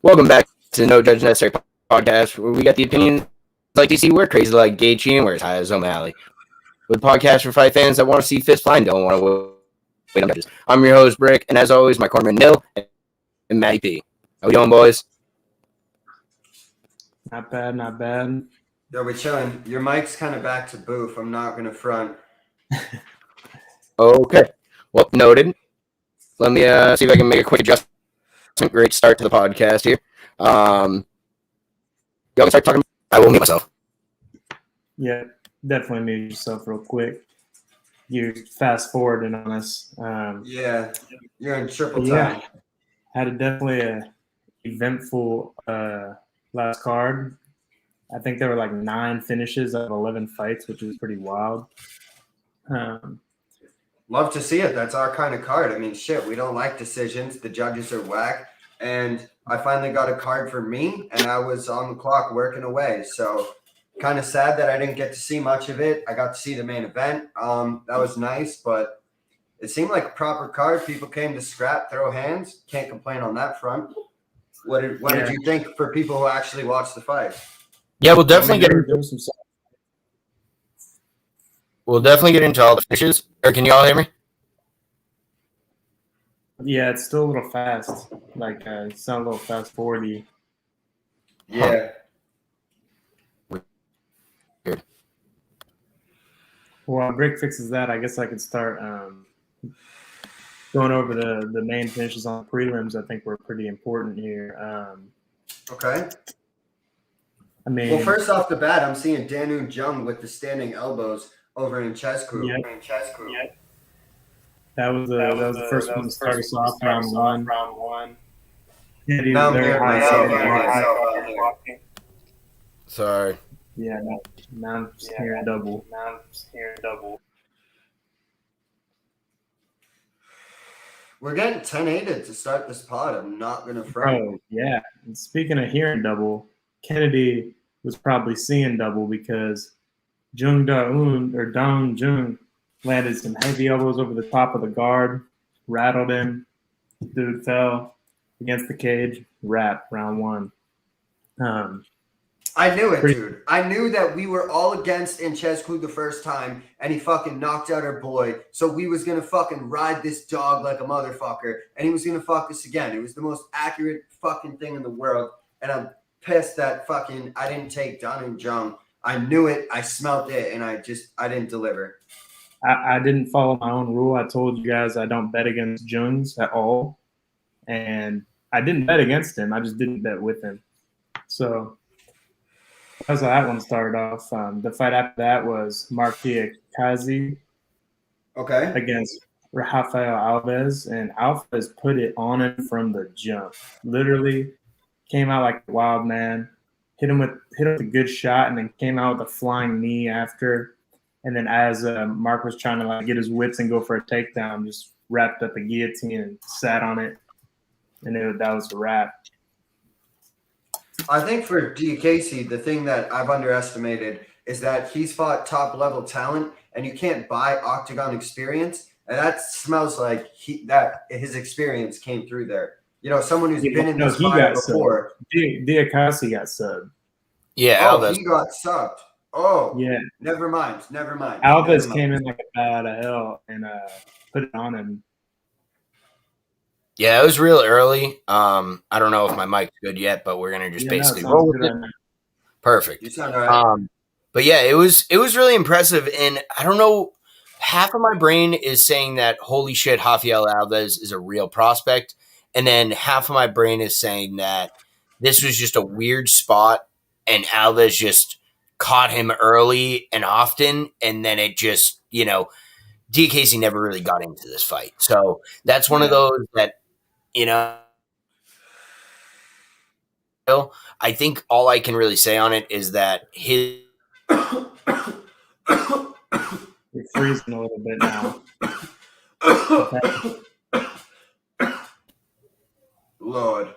Welcome back to No Judge Necessary podcast, where we got the opinions like DC, we're crazy like Gaethje, and we're as high as O'Malley. With podcast for fight fans that want to see fists fly and don't want to wait on judges. I'm your host, Brick, and as always, my cornerman, Nil, and Matty P. How we doing, boys? Not bad, not bad. Yo, we're chilling. Your mic's kind of back to boof. I'm not going to front. Okay. Well, noted. Let me see if I can make a quick adjustment. Great start to the podcast here. Y'all can start talking. I will mute myself. Yeah, definitely mute yourself real quick. You're fast forwarding on us. Yeah, you're in triple time. Yeah, had definitely a eventful last card. I think there were like 9 finishes out of 11 fights, which is pretty wild. Love to see it. That's our kind of card. I mean, shit, we don't like decisions. The judges are whack. And I finally got a card for me, and I was on the clock working away. So kind of sad that I didn't get to see much of it. I got to see the main event. That was nice, but it seemed like a proper card. People came to scrap, throw hands. Can't complain on that front. What did you think for people who actually watched the fight? Yeah, we'll definitely get into all the finishes. Or can you all hear me? Yeah, it's still a little fast. Like, it sounds a little fast forwardy. Yeah. Weird. Well, while Brick fixes that, I guess I could start going over the main finishes on prelims. I think were pretty important here. Okay. I mean, Well, first off the bat, I'm seeing Danu Jung with the standing elbows over in Chesku. Yep. That was the first one to start us off round one. Yeah, he was very high. Sorry. Yeah, now I'm just hearing double. We're getting 10-8 to start this pod. I'm not going to front. Oh, yeah. And speaking of hearing double, Kennedy was probably seeing double because Jung Da-un or Dong Jung landed some heavy elbows over the top of the guard, rattled him. Dude fell against the cage. Wrap, round one. I knew it, dude. I knew that we were all against Inchescu the first time, and he fucking knocked out our boy. So we was going to fucking ride this dog like a motherfucker, and he was going to fuck us again. It was the most accurate fucking thing in the world, and I'm pissed that fucking I didn't take Dun and Jung. I knew it. I smelt it, and I didn't deliver. I didn't follow my own rule. I told you guys I don't bet against Jungs at all. And I didn't bet against him. I just didn't bet with him. So that's how that one started off. The fight after that was Mark Diakazi against Rafael Alves. And Alves put it on him from the jump. Literally came out like a wild man. Hit him with a good shot and then came out with a flying knee after. And then as Mark was trying to get his wits and go for a takedown, just wrapped up a guillotine and sat on it. And that was a wrap. I think for Diearies, the thing that I've underestimated is that he's fought top-level talent, and you can't buy octagon experience. And that smells like his experience came through there. You know, someone who's been in this fight before. Diakazi got subbed. Yeah, Alves. He got subbed. Oh, yeah. Never mind. Alves came in like a bat out of hell and put it on him. Yeah, it was real early. I don't know if my mic's good yet, but we're gonna just basically roll with it. Perfect. You sound all right. But yeah, it was really impressive, and I don't know. Half of my brain is saying that holy shit, Rafael Alves is a real prospect, and then half of my brain is saying that this was just a weird spot, and Alves just caught him early and often, and then it just, Diearies never really got into this fight. So that's one of those that, I think all I can really say on it is that his... You're freezing a little bit now. Lord.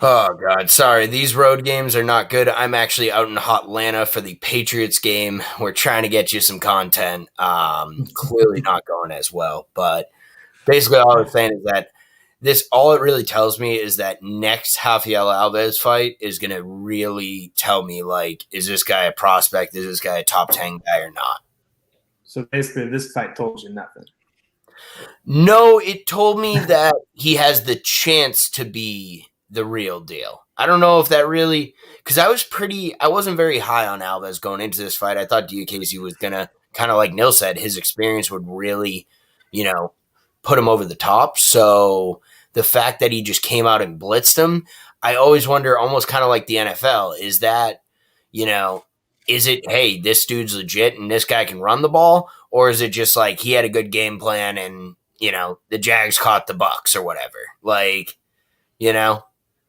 Oh, God. Sorry. These road games are not good. I'm actually out in Atlanta for the Patriots game. We're trying to get you some content. Clearly not going as well. But basically all I was saying is that this all it really tells me is that next Rafael Alves fight is going to really tell me, like, is this guy a prospect? Is this guy a top 10 guy or not? So basically, this fight told you nothing. No, it told me that he has the chance to be the real deal. I don't know if that really, because I wasn't very high on Alves going into this fight. I thought Diearies was going to, kind of like Nil said, his experience would really, put him over the top. So the fact that he just came out and blitzed him, I always wonder, almost kind of like the NFL, is that, is it, hey, this dude's legit and this guy can run the ball? Or is it just like he had a good game plan and, the Jags caught the Bucks or whatever? Like,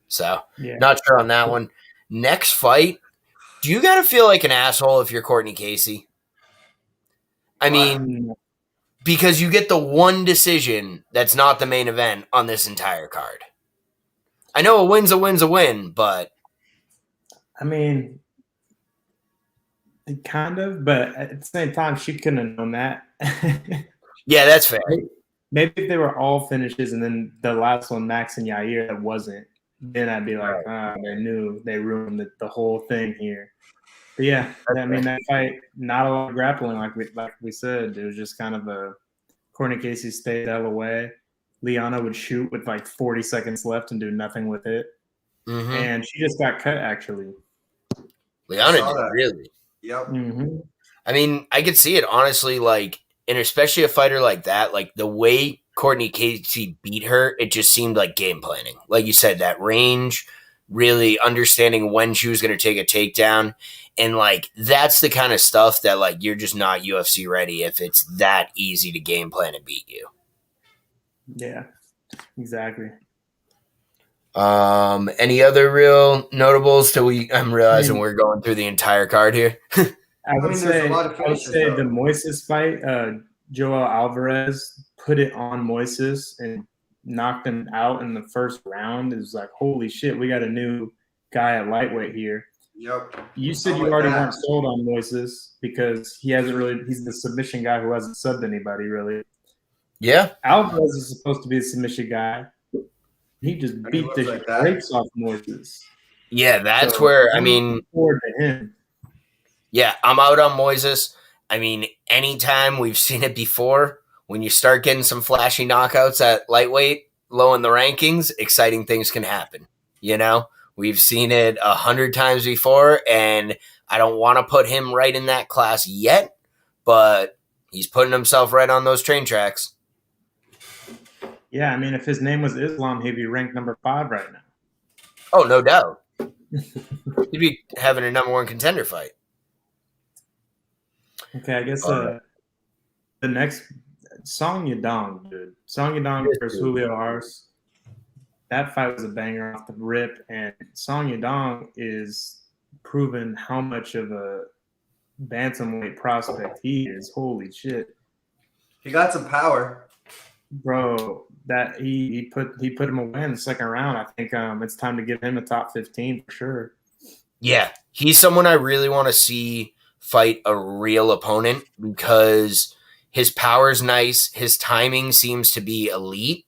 so not sure on that one. Next fight, do you got to feel like an asshole if you're Courtney Casey? I mean, because you get the one decision that's not the main event on this entire card. I know a win's a win's a win, but I mean, kind of, but at the same time, she couldn't have known that. Yeah, that's fair. Maybe if they were all finishes and then the last one, Max and Yair, that wasn't, then I'd be like, they knew they ruined the whole thing here. But yeah, I mean, that fight, not a lot of grappling, like we said. It was just kind of a Courtney Casey stayed out of the way. Liana would shoot with like 40 seconds left and do nothing with it. Mm-hmm. And she just got cut, actually. Liana did, really? Yep. Mm-hmm. I mean, I could see it, honestly, like, and especially a fighter like that, like the way Courtney Casey beat her, it just seemed like game planning. Like you said, that range, really understanding when she was going to take a takedown. And like, that's the kind of stuff that like, you're just not UFC ready if it's that easy to game plan and beat you. Yeah, exactly. Any other real notables till I'm realizing we're going through the entire card here. I would say the Moises fight, Joel Alvarez put it on Moises and knocked him out in the first round. It was like, holy shit, we got a new guy at lightweight here. Yep. You said you already weren't sold on Moises because he's the submission guy who hasn't subbed anybody, really. Yeah. Alvarez is supposed to be a submission guy. He just beat the brakes off Moises. Yeah, that's where, I mean, forward to him. Yeah, I'm out on Moises. I mean, anytime we've seen it before, when you start getting some flashy knockouts at lightweight, low in the rankings, exciting things can happen. We've seen it 100 times before, and I don't want to put him right in that class yet, but he's putting himself right on those train tracks. Yeah, I mean, if his name was Islam, he'd be ranked number 5 right now. Oh, no doubt. He'd be having a number 1 contender fight. Okay, I guess the next Song Yadong, dude. Song Yadong versus Julio Arce. That fight was a banger off the rip, and Song Yadong is proven how much of a bantamweight prospect he is. Holy shit. He got some power. Bro, that he put him away in the second round. I think it's time to give him a top 15 for sure. Yeah, he's someone I really want to see fight a real opponent because his power's nice, his timing seems to be elite,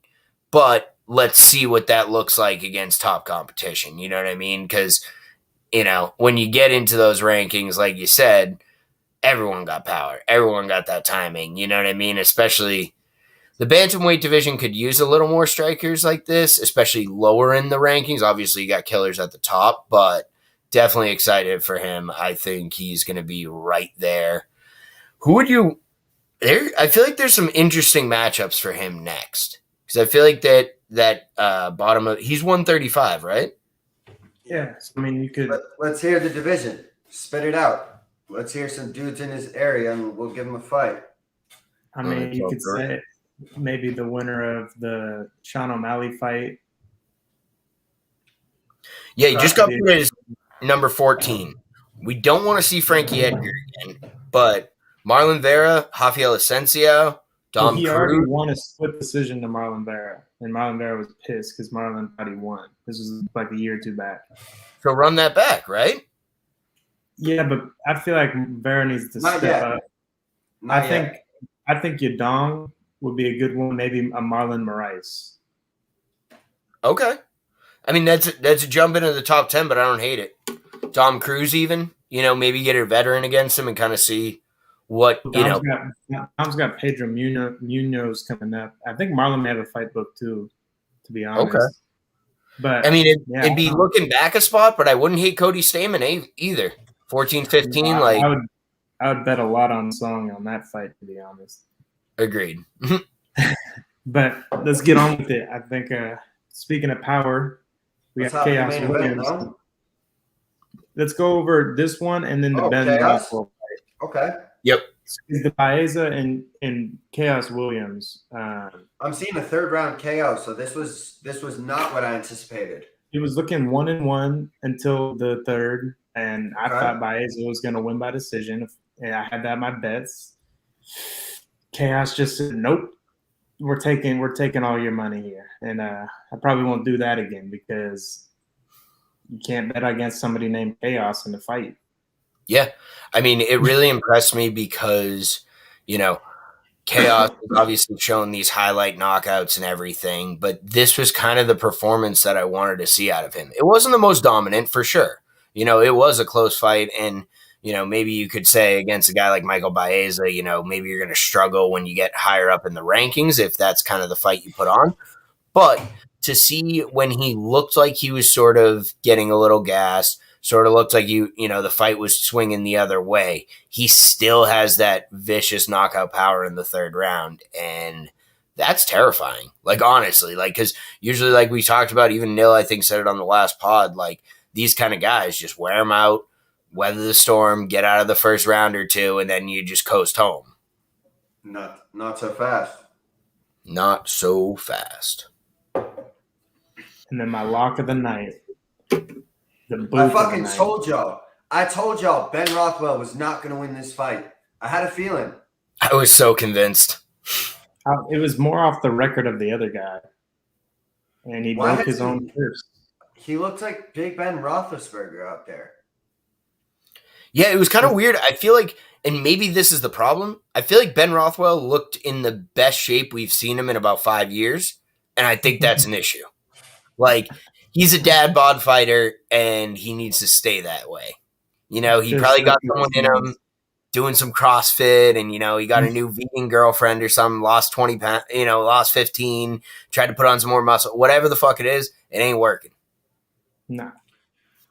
but let's see what that looks like against top competition. You know what I mean? Because, when you get into those rankings, like you said, everyone got power. Everyone got that timing. You know what I mean? Especially the bantamweight division could use a little more strikers like this, especially lower in the rankings. Obviously, you got killers at the top, but definitely excited for him. I think he's going to be right there. Who would you there? I feel like there's some interesting matchups for him next because I feel like that bottom of he's 135, right? Yeah, I mean you could. Let's hear the division. Spit it out. Let's hear some dudes in his area, and we'll give him a fight. I mean, you could say maybe the winner of the Sean O'Malley fight. Yeah, he just got put as number 14. We don't want to see Frankie Edgar again, but Marlon Vera, Rafael Asensio, Dom he Cruz. already won a split decision to Marlon Vera, and Marlon Vera was pissed because Marlon thought he won. This was like a year or two back. So run that back, right? Yeah, but I feel like Vera needs to step up. I think Yadong would be a good one, maybe a Marlon Moraes. Okay. I mean, that's a jump into the top 10, but I don't hate it. Dom Cruz, even, maybe get a veteran against him and kind of see what, Dom's got Pedro Munoz coming up. I think Marlon may have a fight book too, to be honest. Okay. But I mean, it'd be looking back a spot, but I wouldn't hate Cody Stamen either. 14, 15, I would bet a lot on Song on that fight, to be honest. Agreed. But let's get on with it. I think, speaking of power, we got Chaos Williams. Let's go over this one and then the Ben Rothwell fight. Okay. Yep. The Baeza and Chaos Williams. I'm seeing a third round KO, so this was not what I anticipated. He was looking 1-1 until the third, and I thought Baeza was going to win by decision. And I had that in my bets. Chaos just said, "Nope, we're taking all your money here," and I probably won't do that again because you can't bet against somebody named Chaos in the fight. Yeah. I mean, it really impressed me because, Chaos has obviously shown these highlight knockouts and everything, but this was kind of the performance that I wanted to see out of him. It wasn't the most dominant, for sure. It was a close fight, and, maybe you could say against a guy like Michael Baeza, maybe you're going to struggle when you get higher up in the rankings if that's kind of the fight you put on. But to see when he looked like he was sort of getting a little gassed, sort of looked like the fight was swinging the other way, he still has that vicious knockout power in the third round, and that's terrifying. Like, honestly, because usually, like we talked about, even Nil, I think, said it on the last pod, like, these kind of guys just wear them out, weather the storm, get out of the first round or two, and then you just coast home. Not so fast. Not so fast. And then my lock of the night. I fucking told y'all. I told y'all Ben Rothwell was not going to win this fight. I had a feeling. I was so convinced. It was more off the record of the other guy. And he broke his own curse. He looked like Big Ben Roethlisberger out there. Yeah, it was kind of weird. I feel like, and maybe this is the problem, I feel like Ben Rothwell looked in the best shape we've seen him in about 5 years, and I think that's an issue. Like, he's a dad bod fighter, and he needs to stay that way. He probably got someone in him doing some CrossFit, and, he got a new vegan girlfriend or something, lost 20 pounds, lost 15, tried to put on some more muscle. Whatever the fuck it is, it ain't working. No.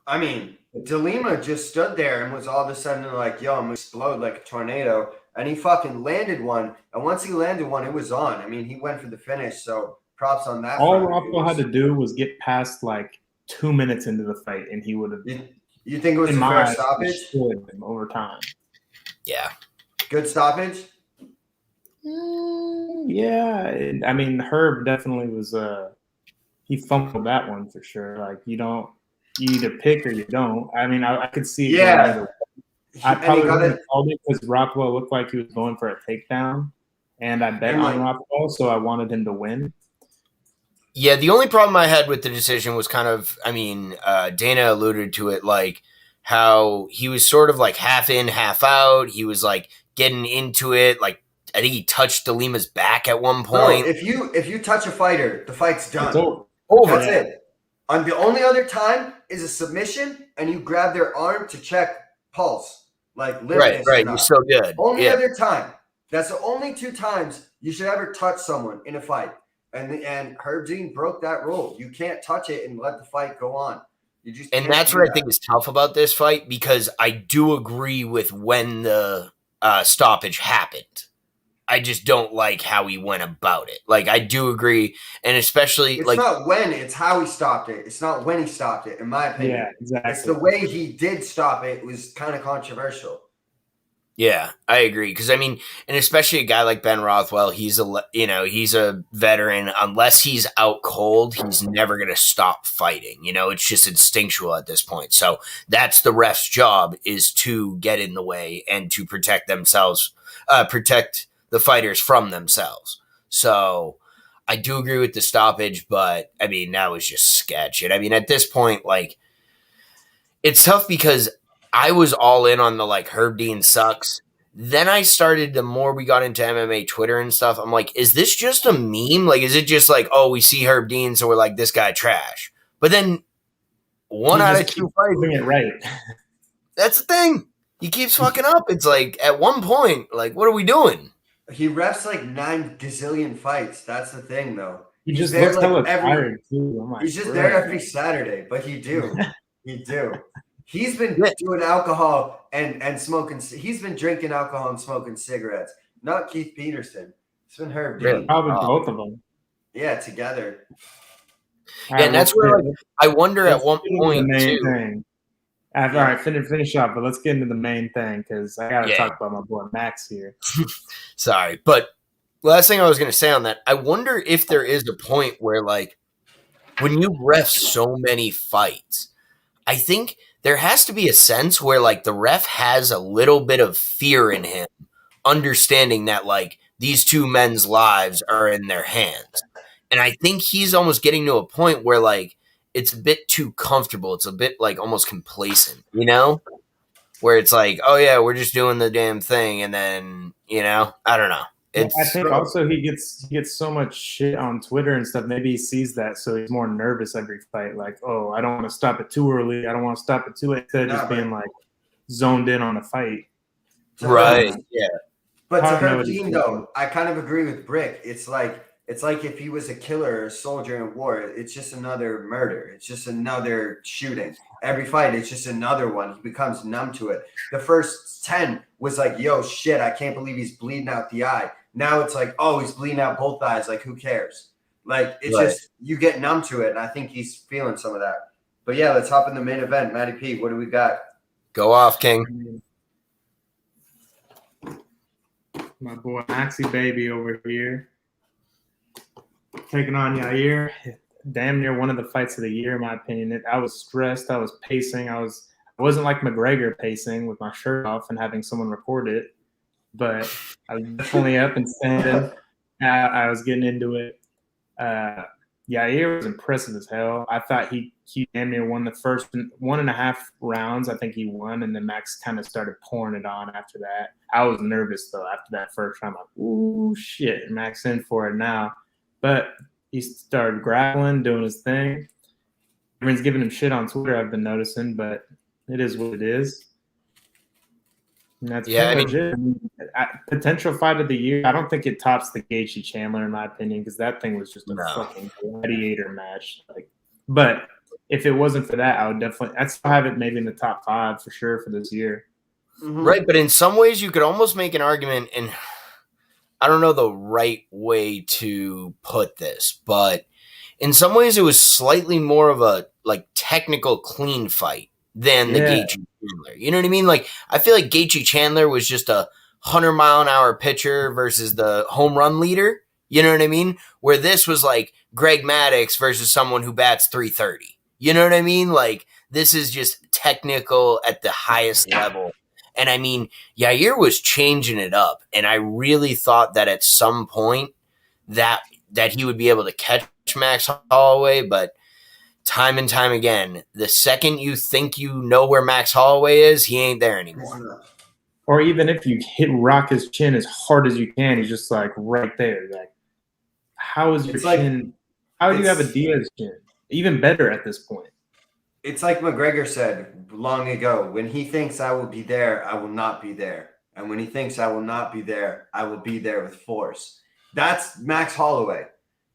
I mean, DeLima just stood there and was all of a sudden like, yo, I'm going to explode like a tornado. And he fucking landed one. And once he landed one, it was on. I mean, he went for the finish, so props on that. All Rothwell had to do was get past like 2 minutes into the fight, and he would have. You think it was a fair stoppage? Over time. Yeah. Good stoppage? Yeah. I mean, Herb definitely was he fumbled that one for sure. Like, you either pick or you don't. I mean, I could see it. Yeah. I probably would have called it because Rothwell looked like he was going for a takedown, and I bet on Rothwell, so I wanted him to win. Yeah, the only problem I had with the decision was kind of, Dana alluded to it, like how he was sort of like half in, half out. He was like getting into it. Like, I think he touched DeLima's back at one point. No, if you touch a fighter, the fight's done. It's over. That's it. And the only other time is a submission, and you grab their arm to check pulse, like right. You're so good. Only other time. That's the only 2 times you should ever touch someone in a fight. And Herb Dean broke that rule. You can't touch it and let the fight go on. And that's what I think is tough about this fight, because I do agree with when the stoppage happened. I just don't like how he went about it. Like, I do agree, and especially it's not when, it's how he stopped it. It's not when he stopped it, in my opinion. Yeah, exactly. It's the way he did stop it was kind of controversial. Yeah, I agree. Because, and especially a guy like Ben Rothwell, he's a veteran. Unless he's out cold, he's never going to stop fighting. It's just instinctual at this point. So that's the ref's job, is to get in the way and to protect themselves, protect the fighters from themselves. So I do agree with the stoppage, but, that was just sketch. And, at this point, like, it's tough because I was all in on the, like, Herb Dean sucks. then I started, the more we got into MMA Twitter and stuff, I'm like, is this just a meme? Like, is it just like, oh, we see Herb Dean, so we're like, this guy trash? But then one He out just of two keeps fights, doing it right. that's the thing. He keeps fucking up. It's like, at one point, like, what are we doing? He refs like 9 gazillion fights. That's the thing, though. He He's just there looks like hella every. tired too. I'm like, He's just bro. there every Saturday, but he do. He's been Yeah. doing alcohol and smoking. He's been drinking alcohol and smoking cigarettes. Not Keith Peterson. It's been Herb Dean. Really? Probably Oh. both of them. Yeah, together. Yeah, and that's where, like, I wonder at one point, the main too. thing. All right, finish up, but let's get into the main thing because I got to talk about my boy Max here. Sorry, but last thing I was going to say on that, I wonder if there is a point where, like, when you ref so many fights, I think there has to be a sense where, like, the ref has a little bit of fear in him, understanding that, like, these two men's lives are in their hands. And I think he's almost getting to a point where, like, it's a bit too comfortable. It's a bit, like, almost complacent, you know? Where it's like, oh, yeah, we're just doing the damn thing. And then, you know, I don't know. I think also he gets so much shit on Twitter and stuff. Maybe he sees that, so he's more nervous every fight. Like, oh, I don't want to stop it too early. I don't want to stop it too late. Instead of just being, like, zoned in on a fight. Right, yeah. But to Herb Dean, though, I kind of agree with Brick. It's like if he was a killer or a soldier in war, it's just another murder. It's just another shooting. Every fight, it's just another one. He becomes numb to it. The first 10 was like, yo, shit, I can't believe he's bleeding out the eye. Now it's like, oh, he's bleeding out both eyes. Like, who cares? Like, it's just, you get numb to it, and I think he's feeling some of that. But yeah, let's hop in the main event. Matty P, what do we got? Go off, King. My boy Maxie Baby over here. Taking on Yair. Damn near one of the fights of the year, in my opinion. I was stressed. I was pacing. I wasn't like McGregor pacing with my shirt off and having someone record it. But I was definitely up and standing. I was getting into it. Yair was impressive as hell. I thought he damn near won the first 1.5 rounds. I think he won, and then Max kind of started pouring it on after that. I was nervous, though, after that first round. I'm like, ooh, shit, Max in for it now. But he started grappling, doing his thing. Everyone's giving him shit on Twitter, I've been noticing, but it is what it is. And that's legit. Potential fight of the year. I don't think it tops the Gaethje Chandler, in my opinion, because that thing was just a fucking gladiator match. Like, but if it wasn't for that, I would definitely. I'd still have it maybe in the top 5 for sure for this year. Mm-hmm. Right, but in some ways, you could almost make an argument, and I don't know the right way to put this, but in some ways, it was slightly more of a like technical clean fight than the Gaethje Chandler. You know what I mean? Like, I feel like Gaethje Chandler was just a 100-mile-an-hour pitcher versus the home run leader. You know what I mean? Where this was like Greg Maddux versus someone who bats .330. You know what I mean? Like, this is just technical at the highest level. And I mean, Yair was changing it up, and I really thought that at some point that he would be able to catch Max Holloway, but time and time again, the second you think you know where Max Holloway is, he ain't there anymore. Or even if you rock his chin as hard as you can, he's just like right there. Like, how is your chin? How do you have a Diaz chin? Even better at this point. It's like McGregor said long ago, when he thinks I will be there, I will not be there. And when he thinks I will not be there, I will be there with force. That's Max Holloway.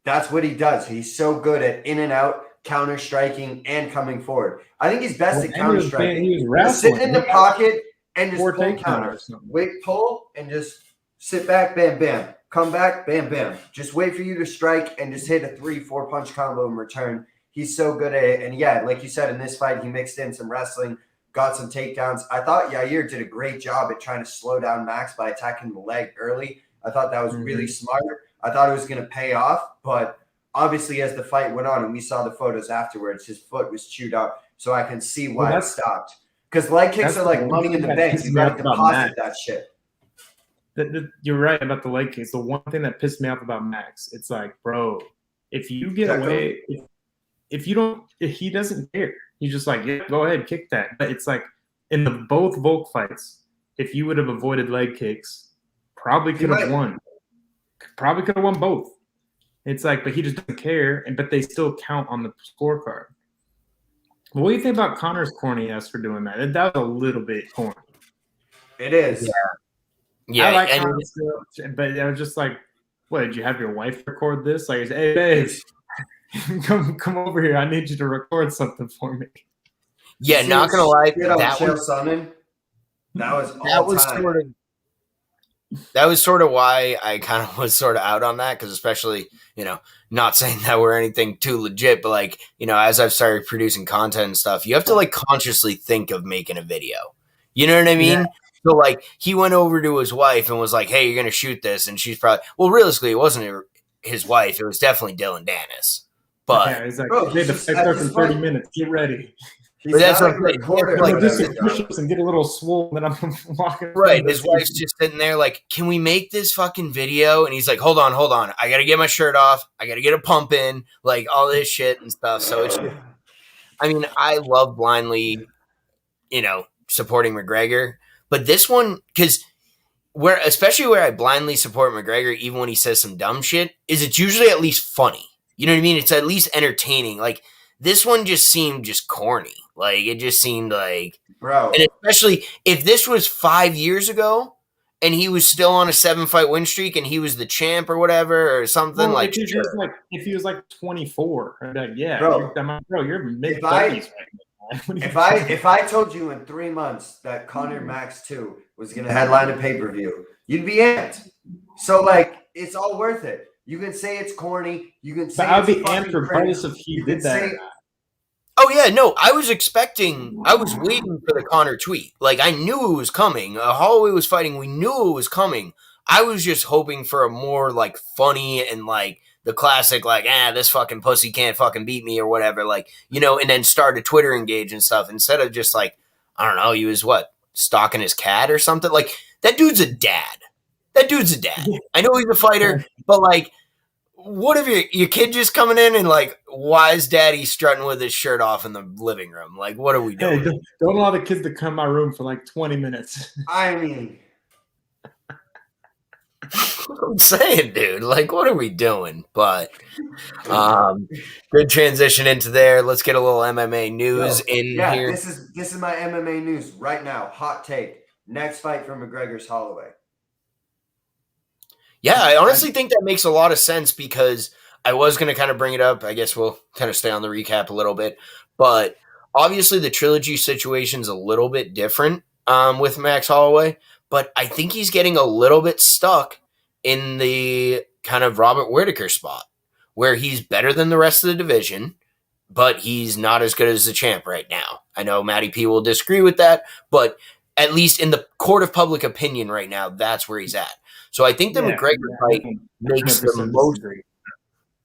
That's what he does. He's so good at in and out, counter striking, and coming forward. I think he's best at counter striking. He was sitting in the pocket and just pull counters. Wait, pull, and just sit back, bam, bam. Come back, bam, bam. Just wait for you to strike and just hit a 3-4 punch combo in return. He's so good at it. And yeah, like you said, in this fight, he mixed in some wrestling, got some takedowns. I thought Yair did a great job at trying to slow down Max by attacking the leg early. I thought that was really smart. I thought it was going to pay off, but obviously as the fight went on and we saw the photos afterwards, his foot was chewed up. So I can see why it stopped. Because leg kicks are like money in the bank. You got to deposit that shit. You're right about the leg kicks. The one thing that pissed me off about Max, it's like, bro, if you get away, if he doesn't care. He's just like, yeah, go ahead, kick that. But it's like in both Volk fights, if you would have avoided leg kicks, probably could have won. Probably could have won both. It's like, but he just doesn't care, but they still count on the scorecard. What do you think about Connor's corny ass for doing that? That was a little bit corny. It is. Yeah, I like Connor still, but I was just like, what, did you have your wife record this? Like, hey, babe, come over here. I need you to record something for me. Yeah, not gonna lie, that was sort of why I kind of was sort of out on that, because especially, not saying that we're anything too legit, but like, as I've started producing content and stuff, you have to like consciously think of making a video. You know what I mean? Yeah. So like he went over to his wife and was like, "Hey, you're gonna shoot this," and she's probably, well, realistically, it wasn't his wife; it was definitely Dylan Dennis. But yeah, it's like, hey, the fight starts in 30 minutes. Get ready. But that's what like do some push-ups and get a little swollen. And I'm walking. Right, his wife's just sitting there like, "Can we make this fucking video?" And he's like, "Hold on, I gotta get my shirt off. I gotta get a pump in, like all this shit and stuff." So it's just, I mean, I love blindly, supporting McGregor, but this one, because especially where I blindly support McGregor, even when he says some dumb shit, is it's usually at least funny. You know what I mean? It's at least entertaining. Like this one just seemed just corny. Like it just seemed like, bro. And especially if this was 5 years ago and he was still on a 7-fight win streak and he was the champ or whatever or something, well, if he was like 24, I'd be like, yeah, bro, you're mid 30s right now. If I told you in 3 months that Conor Max 2 was gonna headline a pay-per-view, you'd be amped. So like it's all worth it. You can say it's corny. You can say I'd be amped regardless if he did that or not. Oh yeah, no, I was waiting for the Conor tweet. Like I knew it was coming. Holloway was fighting. We knew it was coming. I was just hoping for a more like funny and like the classic like, this fucking pussy can't fucking beat me or whatever. Like, and then start a Twitter engage and stuff instead of just like, I don't know, he was stalking his cat or something. Like that dude's a dad. I know he's a fighter, but like, what if your kid just coming in and like, why is daddy strutting with his shirt off in the living room? Like, what are we doing? Hey, don't allow the kids to come in my room for like 20 minutes. I mean, I'm saying, dude, like, what are we doing? But good transition into there. Let's get a little MMA news here. This is my MMA news right now. Hot take. Next fight for McGregor's Holloway. Yeah, I honestly think that makes a lot of sense because I was going to kind of bring it up. I guess we'll kind of stay on the recap a little bit. But obviously the trilogy situation's a little bit different with Max Holloway. But I think he's getting a little bit stuck in the kind of Robert Whittaker spot where he's better than the rest of the division, but he's not as good as the champ right now. I know Matty P will disagree with that, but at least in the court of public opinion right now, that's where he's at. So I think the McGregor fight makes the most.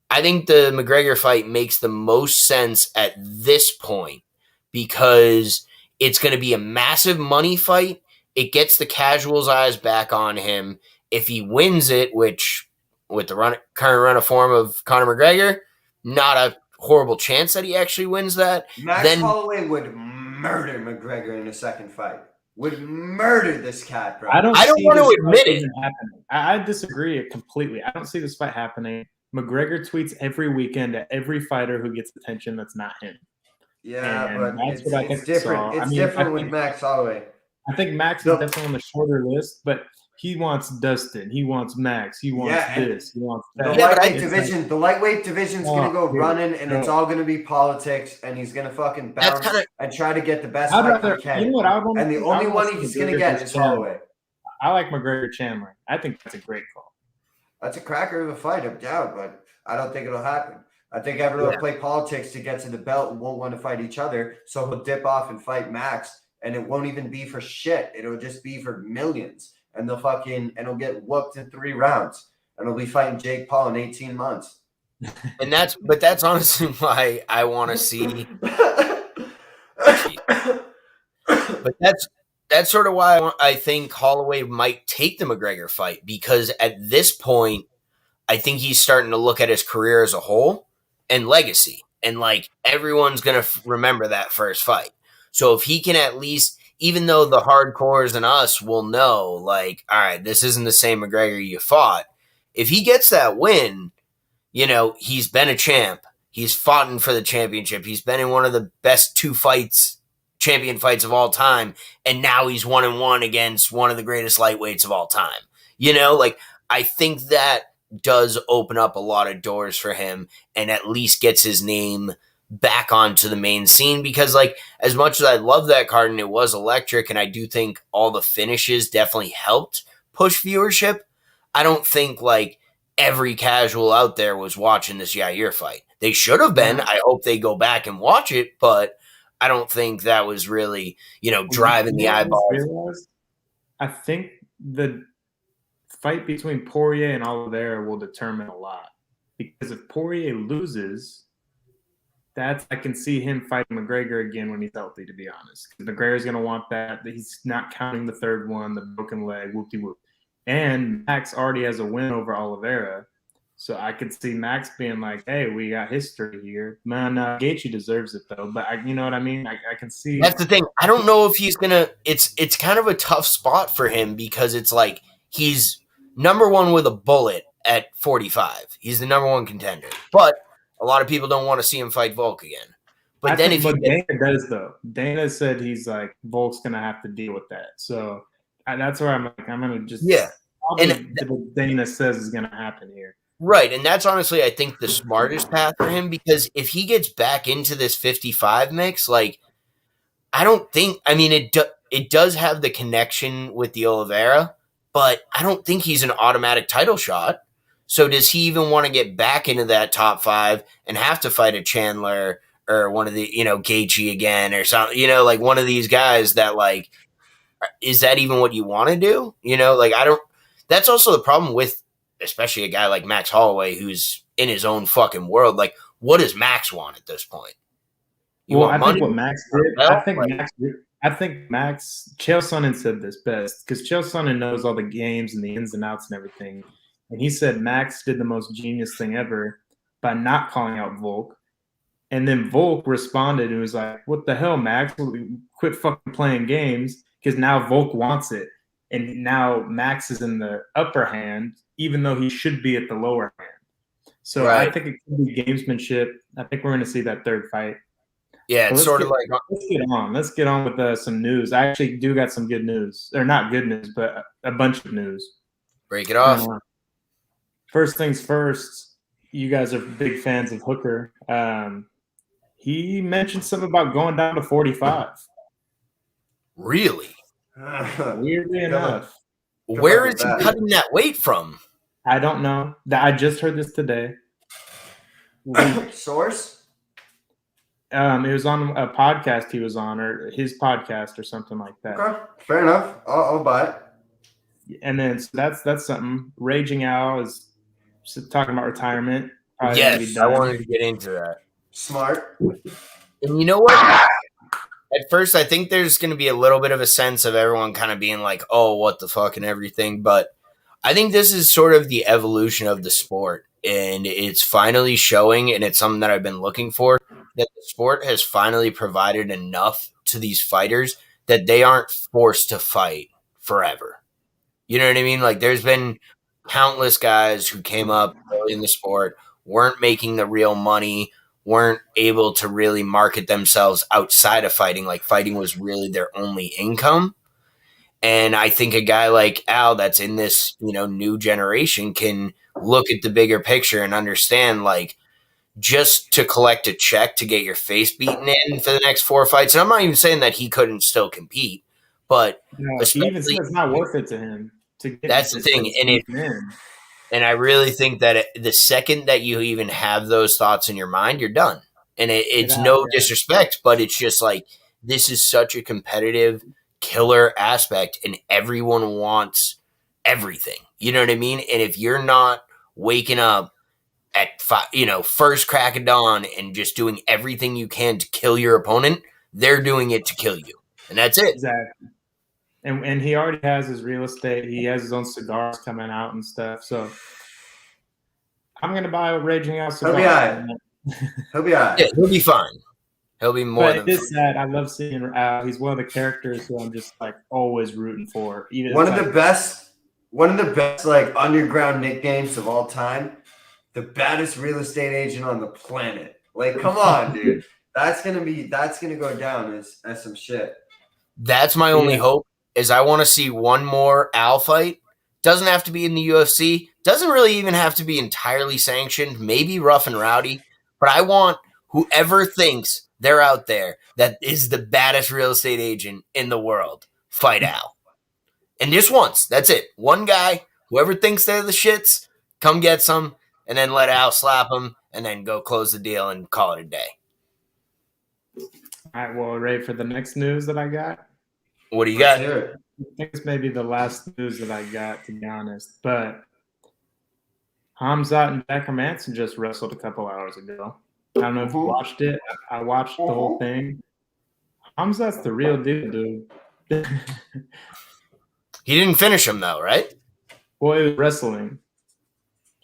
I think the McGregor fight makes the most sense at this point because it's going to be a massive money fight. It gets the casuals' eyes back on him. If he wins it, which with the current run of form of Conor McGregor, not a horrible chance that he actually wins that. Max Holloway would murder McGregor in a second fight. Would murder this cat, bro. I don't want to admit it. I disagree completely. I don't see this fight happening. McGregor tweets every weekend at every fighter who gets attention that's not him. Yeah, and but it's different. It's different with Max Holloway. I think Max is definitely on the shorter list, but he wants Dustin. He wants Max. He wants this. He wants that. The lightweight division's going to go running, and it's all going to be politics, and he's going to fucking bounce and try to get the best fight he can. You know what I want? And the only one he's going to get is Holloway. I like McGregor Chandler. I think that's a great call. That's a cracker of a fight, I'm down, but I don't think it'll happen. I think everyone will play politics to get to the belt and won't want to fight each other, so he'll dip off and fight Max, and it won't even be for shit. It'll just be for millions. And he'll get whooped in 3 rounds, and he'll be fighting Jake Paul in 18 months. And that's honestly why I want to see. But that's sort of why I think Holloway might take the McGregor fight, because at this point, I think he's starting to look at his career as a whole and legacy, and like everyone's gonna remember that first fight. So if he can at least, even though the hardcores and us will know, like, all right, this isn't the same McGregor you fought. If he gets that win, you know, he's been a champ. He's fought in for the championship. He's been in one of the best champion fights of all time. And now he's 1-1 against one of the greatest lightweights of all time. You know, like, I think that does open up a lot of doors for him and at least gets his name back onto the main scene, because, like, as much as I love that card and it was electric, and I do think all the finishes definitely helped push viewership, I don't think, like, every casual out there was watching this Yair fight. They should have been. I hope they go back and watch it, but I don't think that was really, you know, driving the eyeballs. I think the fight between Poirier and Oliveira will determine a lot, because if Poirier loses, I can see him fighting McGregor again when he's healthy, to be honest. McGregor's going to want that. He's not counting the third one, the broken leg, whoop-de-whoop. And Max already has a win over Oliveira. So I could see Max being like, hey, we got history here. Man, Gaethje deserves it, though. But you know what I mean? I can see. That's the thing. I don't know if he's going to – it's kind of a tough spot for him, because it's like he's number one with a bullet at 45. He's the number one contender. But – a lot of people don't want to see him fight Volk again. But then Dana does, though. Dana said he's like, Volk's going to have to deal with that. So that's where I'm like, I'm going to just and what Dana says is going to happen here. Right, and that's honestly, I think, the smartest path for him, because if he gets back into this 55 mix, like, I don't think – I mean, it does have the connection with the Oliveira, but I don't think he's an automatic title shot. So does he even want to get back into that top 5 and have to fight a Chandler or one of the, you know, Gaethje again or something, you know, like one of these guys that, like, is that even what you want to do? You know, like, that's also the problem with especially a guy like Max Holloway, who's in his own fucking world. Like, what does Max want at this point? I think what Max did, I think Max, Chael Sonnen said this best, because Chael Sonnen knows all the games and the ins and outs and everything. And he said Max did the most genius thing ever by not calling out Volk. And then Volk responded and was like, what the hell, Max? Quit fucking playing games, because now Volk wants it. And now Max is in the upper hand, even though he should be at the lower hand. So I think it could be gamesmanship. I think we're going to see that third fight. Yeah, it's sort of like – Let's get on with some news. I actually do got some good news. Or not good news, but a bunch of news. Break it off. First things first, you guys are big fans of Hooker. He mentioned something about going down to 45. Really? Weirdly enough. Where is he cutting that weight from? I don't know. I just heard this today. Source? It was on a podcast he was on, or his podcast or something like that. Okay, fair enough. I'll buy it. And then so that's something. Raging Al is talking about retirement. Yes, I wanted to get into that. Smart. And you know what? At first, I think there's going to be a little bit of a sense of everyone kind of being like, oh, what the fuck and everything. But I think this is sort of the evolution of the sport. And it's finally showing, and it's something that I've been looking for, that the sport has finally provided enough to these fighters that they aren't forced to fight forever. You know what I mean? Like, there's been countless guys who came up early in the sport, weren't making the real money, weren't able to really market themselves outside of fighting. Like, fighting was really their only income. And I think a guy like Al that's in this, you know, new generation can look at the bigger picture and understand, like, just to collect a check to get your face beaten in for the next 4 fights. And I'm not even saying that he couldn't still compete, but he even said it's not worth it to him. That's the thing. And I really think that the second that you even have those thoughts in your mind, you're done. And it's no disrespect, but it's just like, this is such a competitive killer aspect, and everyone wants everything. You know what I mean? And if you're not waking up at first crack of dawn and just doing everything you can to kill your opponent, they're doing it to kill you. And that's it. Exactly. And he already has his real estate. He has his own cigars coming out and stuff. So I'm going to buy a Raging Al cigar. He'll be all right. Yeah, he'll be fine. He'll be more But than it fine. is sad. I love seeing He's one of the characters who I'm just like always rooting for. Even One of the best like underground nicknames of all time. The baddest real estate agent on the planet. Like, come on, dude. That's gonna go down as some shit. That's my only hope is I want to see one more Al fight. Doesn't have to be in the UFC. Doesn't really even have to be entirely sanctioned. Maybe rough and rowdy. But I want whoever thinks they're out there that is the baddest real estate agent in the world fight Al. And just once. That's it. One guy. Whoever thinks they're the shits, come get some, and then let Al slap him, and then go close the deal and call it a day. All right, well, ready for the next news that I got? What do you got? I think it's maybe the last news that I got, to be honest. But Hamzat and Becker Manson just wrestled a couple hours ago. I don't know if you watched it. I watched the whole thing. Hamzat's the real deal, dude. He didn't finish him, though, right? Well, it was wrestling.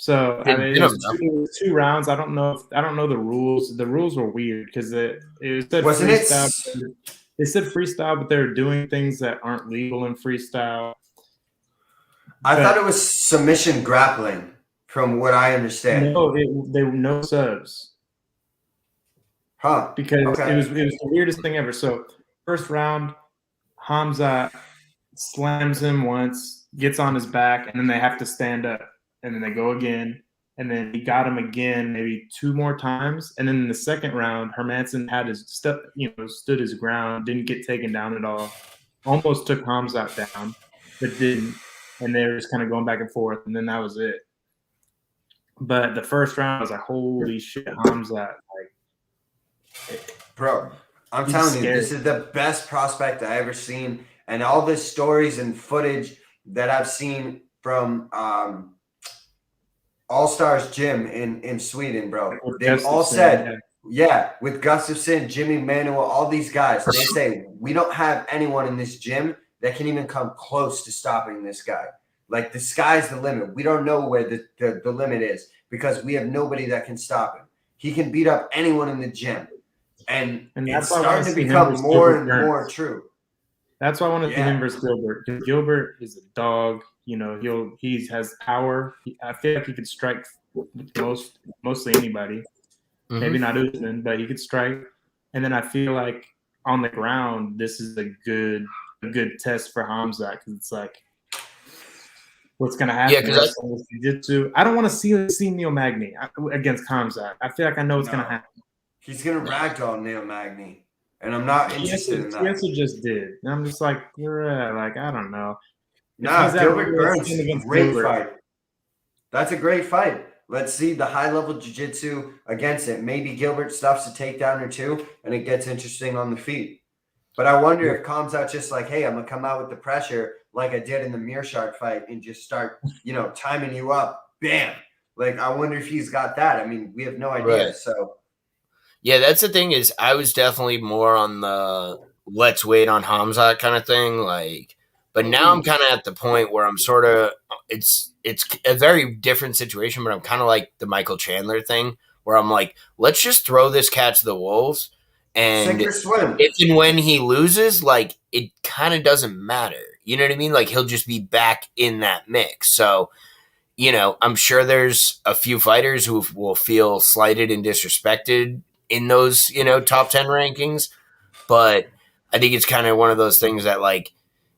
So I mean, it was two rounds. I don't know the rules. The rules were weird because it said freestyle. They said freestyle, but they're doing things that aren't legal in freestyle. I thought it was submission grappling, from what I understand. No, they were no subs. Huh? Because it was the weirdest thing ever. So first round, Hamza slams him once, gets on his back, and then they have to stand up. And then they go again, and then he got him again, maybe two more times. And then in the second round, Hermanson had stood his ground, didn't get taken down at all, almost took Hamzat down, but didn't. And they were just kind of going back and forth, and then that was it. But the first round, I was like, holy shit, Hamzat. Bro, I'm telling you, this is the best prospect I ever seen. And all the stories and footage that I've seen from All Stars Gym in Sweden, bro. They've all said, with Gustafsson, Jimmy Manuel, all these guys, they say, we don't have anyone in this gym that can even come close to stopping this guy. Like, the sky's the limit. We don't know where the limit is because we have nobody that can stop him. He can beat up anyone in the gym. And it's starting to become more and more true. That's why I want to see him versus Gilbert. Because Gilbert is a dog. You know, he has power. I feel like he could strike mostly anybody. Mm-hmm. Maybe not Usman, but he could strike. And then I feel like on the ground, this is a good test for Hamzat because it's like, what's going to happen? Yeah, because jiu-jitsu. I don't want to see Neil Magny against Hamzat. I feel like I know what's going to happen. He's going to ragdoll Neil Magny, and I'm not interested in that. Chiesa just did. And I'm just like, I don't know. Nah, Gilbert Burns, great fight. That's a great fight. Let's see the high-level jiu-jitsu against it. Maybe Gilbert stuffs a takedown or two, and it gets interesting on the feet. But I wonder if Hamzat's just like, hey, I'm going to come out with the pressure like I did in the Mearshart fight and just start, timing you up. Bam. Like, I wonder if he's got that. I mean, we have no idea, right. So. Yeah, that's the thing is I was definitely more on the let's wait on Hamzat kind of thing. But now I'm kind of at the point where I'm sort of it's a very different situation, but I'm kind of like the Michael Chandler thing where I'm like, let's just throw this cat to the wolves. And if and when he loses, it kind of doesn't matter. You know what I mean? He'll just be back in that mix. So, I'm sure there's a few fighters who will feel slighted and disrespected in those, top 10 rankings. But I think it's kind of one of those things that,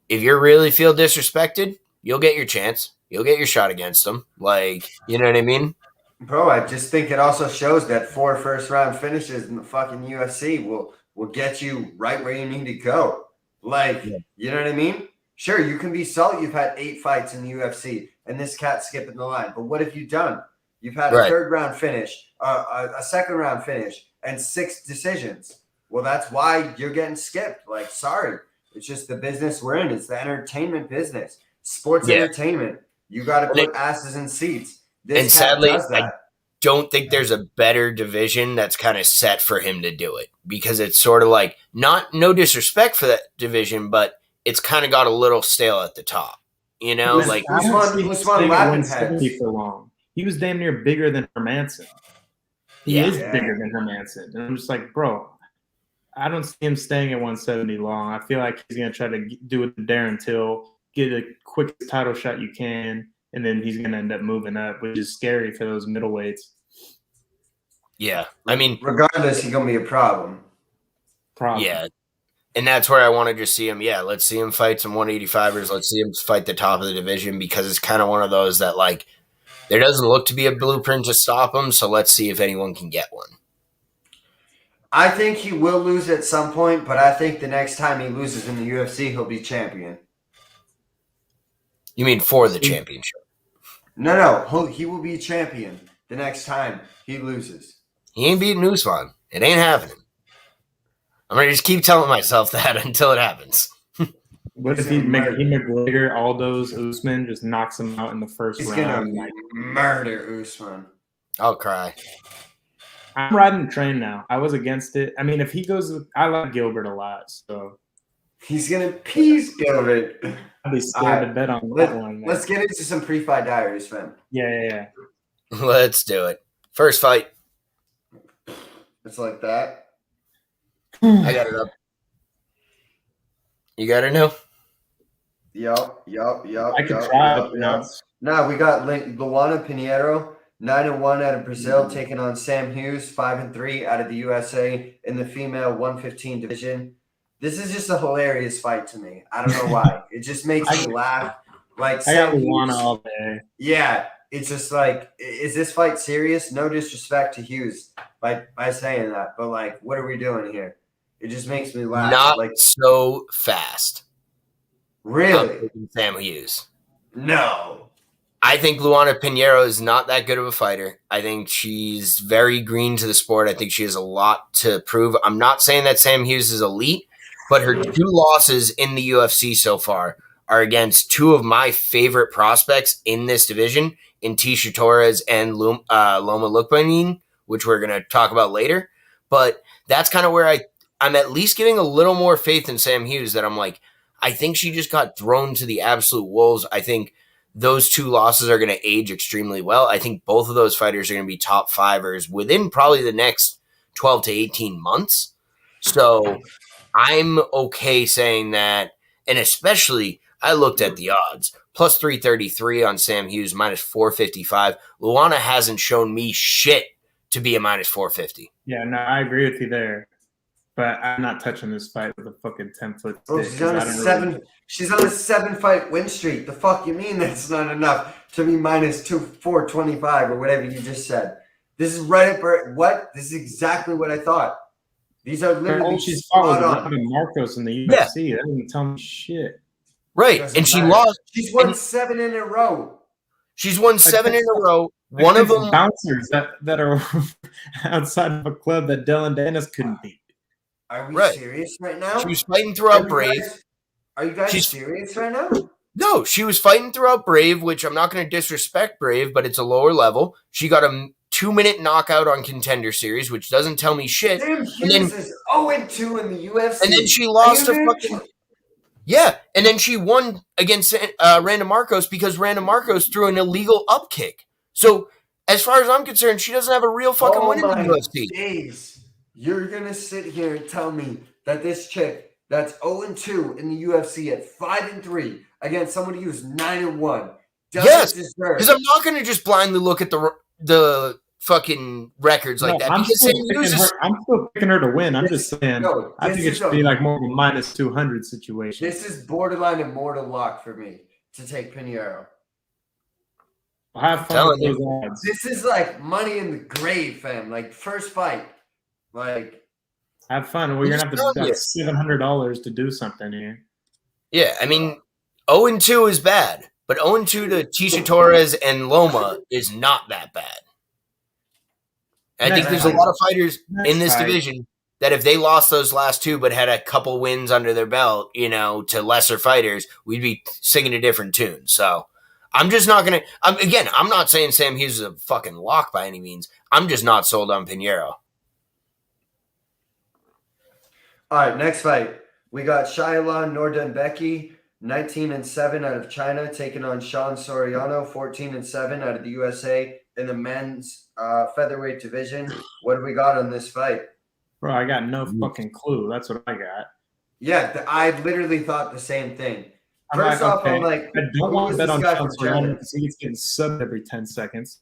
if you really feel disrespected, you'll get your chance. You'll get your shot against them. You know what I mean? Bro, I just think it also shows that 4 first-round finishes in the fucking UFC will get you right where you need to go. You know what I mean? Sure, you can be salty. You've had 8 fights in the UFC, and this cat's skipping the line. But what have you done? You've had a third-round finish, a second-round finish, and 6 decisions. Well, that's why you're getting skipped. Sorry. It's just the business we're in. It's the entertainment business. Sports entertainment. You got to put asses in seats. And sadly, I don't think there's a better division that's kind of set for him to do it because it's sort of no disrespect for that division, but it's kind of got a little stale at the top. Who's won Latin heads for long? He was damn near bigger than Hermanson. He is bigger than Hermanson, and I'm just like, bro, I don't see him staying at 170 long. I feel like he's going to try to do it to Darren Till, get a quick title shot you can, and then he's going to end up moving up, which is scary for those middleweights. Yeah. I mean, regardless, he's going to be a problem. Yeah. And that's where I want to just see him. Yeah, let's see him fight some 185ers. Let's see him fight the top of the division because it's kind of one of those that, like, there doesn't look to be a blueprint to stop him. So let's see if anyone can get one. I think he will lose at some point, but I think the next time he loses in the UFC, he'll be champion. You mean for the championship? No. He will be champion the next time he loses. He ain't beating Usman. It ain't happening. I'm going to just keep telling myself that until it happens. What if he McGregor, Aldo's Usman just knocks him out in the first round? He's going to murder Usman. I'll cry. I'm riding the train now. I was against it. I mean, if he goes – I like Gilbert a lot, so. He's going to piece Gilbert. I'd be scared to bet on that one. Man. Let's get into some pre-fight diaries, fam. Yeah. Let's do it. First fight. It's like that. I got it up. You got it now? Yup. I can try it. No, we got Luana Pinheiro, 9-1 out of Brazil, taking on Sam Hughes, 5-3 out of the USA in the female 115 division. This is just a hilarious fight to me. I don't know why. It just makes me laugh. Like I got Luana all day. Yeah, it's just like, is this fight serious? No disrespect to Hughes by saying that, but like, what are we doing here? It just makes me laugh. Not like so fast. Really? Sam Hughes. No. I think Luana Pinheiro is not that good of a fighter. I think she's very green to the sport. I think she has a lot to prove. I'm not saying that Sam Hughes is elite, but her 2 losses in the UFC so far are against 2 of my favorite prospects in this division, in Tisha Torres and Loma Lookmanin, which we're going to talk about later. But that's kind of where I'm at least getting a little more faith in Sam Hughes, that I'm like, I think she just got thrown to the absolute wolves. I think those 2 losses are going to age extremely well. I think both of those fighters are going to be top 5ers within probably the next 12 to 18 months. So I'm okay saying that. And especially, I looked at the odds. Plus 333 on Sam Hughes, minus 455. Luana hasn't shown me shit to be a minus 450. Yeah, no, I agree with you there. But I'm not touching this fight with a fucking 10-foot stick. Oh, she's on a 7-fight win streak. The fuck you mean that's not enough to be minus 425 or whatever you just said? This is right at what? This is exactly what I thought. These are literally she's fought with Marcos in the UFC. That doesn't tell me shit. Right, and she lost. She's won 7 in a row. She's won 7 in a row. One of them bouncers that are outside of a club that Dylan Dennis couldn't beat. Are we serious right now? She was fighting throughout Brave. Are you guys serious right now? No, she was fighting throughout Brave, which I'm not going to disrespect Brave, but it's a lower level. She got a 2-minute knockout on Contender Series, which doesn't tell me shit. Sam Hughes is 0-2 in the UFC. And then she lost to fucking... Yeah, and then she won against Randa Marcos because Randa Marcos threw an illegal up kick. So, as far as I'm concerned, she doesn't have a real fucking win in the UFC. Days. You're going to sit here and tell me that this chick that's 0-2 in the UFC at 5-3 against somebody who's 9-1 doesn't deserve. Because I'm not going to just blindly look at the fucking records like that. I'm still picking her to win. I'm just saying. I think it should be like more of a minus 200 situation. This is borderline immortal lock for me to take Pinheiro. Have fun with those odds. This is like money in the grave, fam. Like first fight. Like, have fun. Well, you're gonna have to spend $700 to do something here. Yeah, I mean, 0-2 is bad, but 0-2 to Tisha Torres and Loma is not that bad. I think there's a lot of fighters in this division that if they lost those last 2 but had a couple wins under their belt, to lesser fighters, we'd be singing a different tune. So I'm just not going to – I'm not saying Sam Hughes is a fucking lock by any means. I'm just not sold on Pinheiro. All right, next fight. We got Shailan Nordembeki, 19-7 out of China, taking on Sean Soriano, 14-7 out of the USA in the men's featherweight division. What do we got on this fight? Bro, I got no fucking clue. That's what I got. Yeah, I literally thought the same thing. I'm First like, off, okay, I'm like, I don't who want was to bet this on guy Sean from Soriano China? because he gets getting subbed every 10 seconds.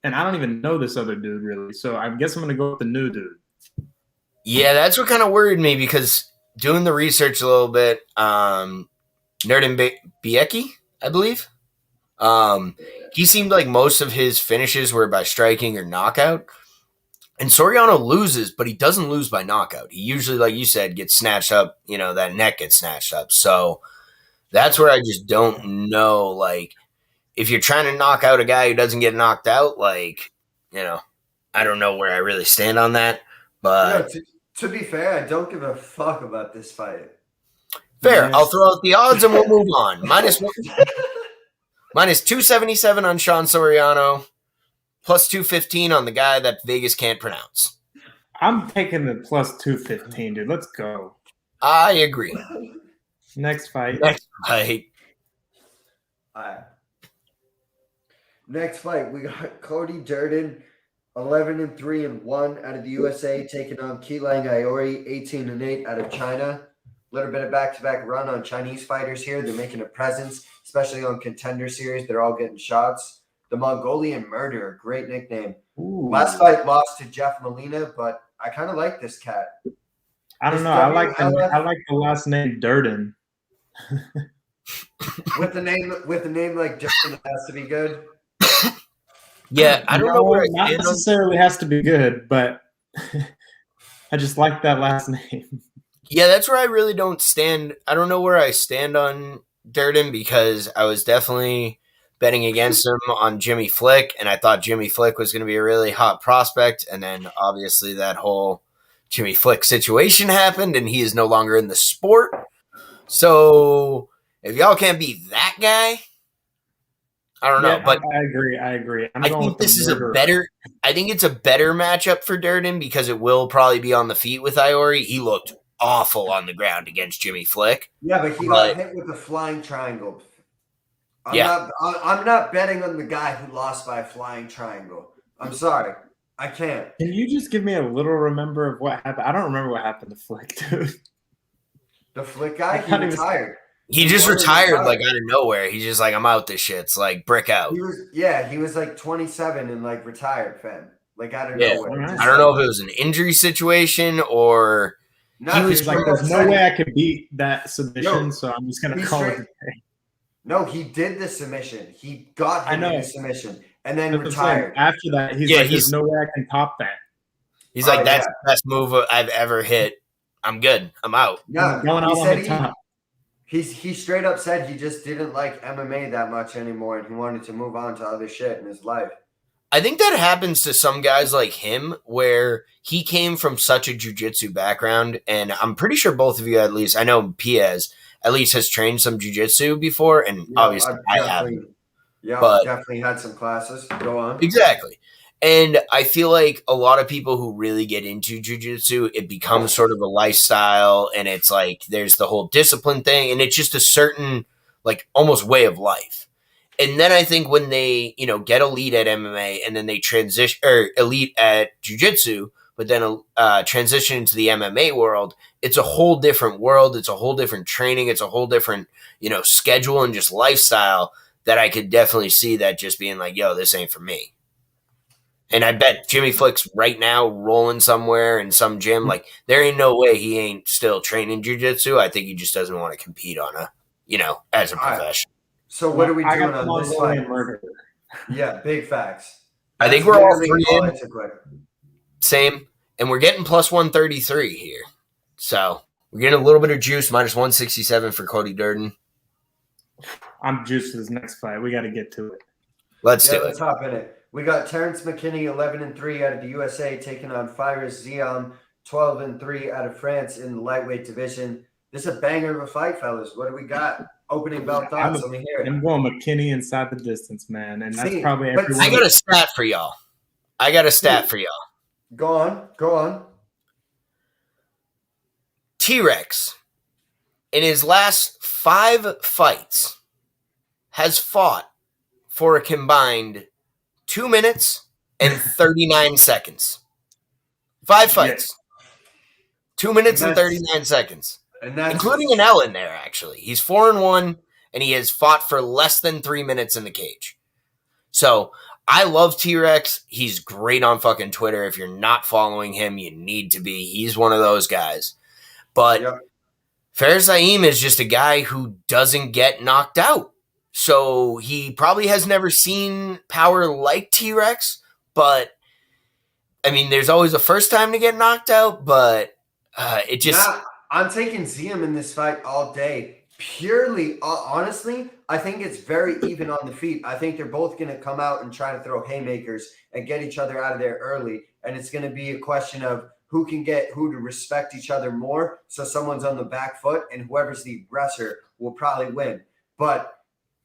And I don't even know this other dude really. So I guess I'm going to go with the new dude. Yeah, that's what kind of worried me because doing the research a little bit, Nerden Biecki, I believe. He seemed like most of his finishes were by striking or knockout. And Soriano loses, but he doesn't lose by knockout. He usually, like you said, gets snatched up, that neck gets snatched up. So that's where I just don't know. Like, if you're trying to knock out a guy who doesn't get knocked out, I don't know where I really stand on that. But to be fair, I don't give a fuck about this fight. Fair. I'll throw out the odds and we'll move on. Minus 277 on Sean Soriano, plus 215 on the guy that Vegas can't pronounce. I'm taking the plus 215, dude. Let's go. I agree. Next fight. All right. Next fight, we got Cody Durden, 11-3-1 out of the USA, taking on Keelang Iori, 18-8 out of China. A little bit of back-to-back run on Chinese fighters here. They're making a presence, especially on Contender Series. They're all getting shots. The Mongolian Murderer, great nickname. Ooh. Last fight lost to Jeff Molina, but I kind of like this cat. I don't know. I like the last name Durden. with the name like Durden, it has to be good. Yeah, I don't know where not necessarily has to be good, but I just like that last name. Yeah, that's where I really don't stand. I don't know where I stand on Durden because I was definitely betting against him on Jimmy Flick, and I thought Jimmy Flick was going to be a really hot prospect, and then obviously that whole Jimmy Flick situation happened, and he is no longer in the sport. So if y'all can't beat that guy, I don't know. But I agree. I think this is I think it's a better matchup for Durden because it will probably be on the feet with Iori. He looked awful on the ground against Jimmy Flick. Yeah, but he got hit with a flying triangle. I'm not betting on the guy who lost by a flying triangle. I'm sorry. I can't. Can you just give me a little remember of what happened? I don't remember what happened to Flick, dude. The Flick guy, he retired. He just retired like out of nowhere. He's just like, I'm out this shit. It's like brick out. He was like 27 and like retired, fam. Like out of nowhere. I don't know if it was an injury situation or he was like, there's no way I could beat that submission, so I'm just gonna call it a day. No, he did the submission. He got him in the submission and then retired. After that, he's like, there's no way I can top that. He's like, that's the best move I've ever hit. I'm good. I'm out. Yeah, going out on the top. He straight up said he just didn't like MMA that much anymore and he wanted to move on to other shit in his life. I think that happens to some guys like him where he came from such a jiu-jitsu background, and I'm pretty sure both of you at least, I know Piaz at least has trained some jiu-jitsu before, and obviously I haven't. Yeah, but definitely had some classes. Go on. Exactly. And I feel like a lot of people who really get into jiu-jitsu, it becomes sort of a lifestyle, and it's like there's the whole discipline thing, and it's just a certain like almost way of life. And then I think when they, get elite at MMA and then they transition or elite at jiu-jitsu, but then transition into the MMA world, it's a whole different world. It's a whole different training. It's a whole different, schedule and just lifestyle that I could definitely see that just being like, yo, this ain't for me. And I bet Jimmy Flick's right now rolling somewhere in some gym. Like, there ain't no way he ain't still training jiu-jitsu. I think he just doesn't want to compete on as a professional. So what are we doing on this fight? Yeah, big facts. I think we're all three in. Same. And we're getting plus 133 here. So we're getting a little bit of juice, minus 167 for Cody Durden. I'm juiced for this next fight. We got to get to it. Let's do it. Let's hop in it. We got Terrence McKinney, 11-3 out of the USA, taking on Fares Ziam, 12-3 out of France in the lightweight division. This is a banger of a fight, fellas. What do we got? Opening bell thoughts. Let me hear it. I'm going McKinney inside the distance, man. And that's probably everyone. I got a stat for y'all. Go on. T-Rex, in his last 5 fights, has fought for a combined 2 minutes and 39 seconds. 5 fights. 2 minutes and 39 seconds. And that's including an L in there, actually. He's 4-1, and he has fought for less than 3 minutes in the cage. So I love T-Rex. He's great on fucking Twitter. If you're not following him, you need to be. He's one of those guys. But Fares Zaim is just a guy who doesn't get knocked out. So he probably has never seen power like T-Rex. But, I mean, there's always a first time to get knocked out. But it just... I'm taking Ziam in this fight all day. Purely, honestly, I think it's very even on the feet. I think they're both going to come out and try to throw haymakers and get each other out of there early. And it's going to be a question of who can get who to respect each other more. So someone's on the back foot, and whoever's the aggressor will probably win. But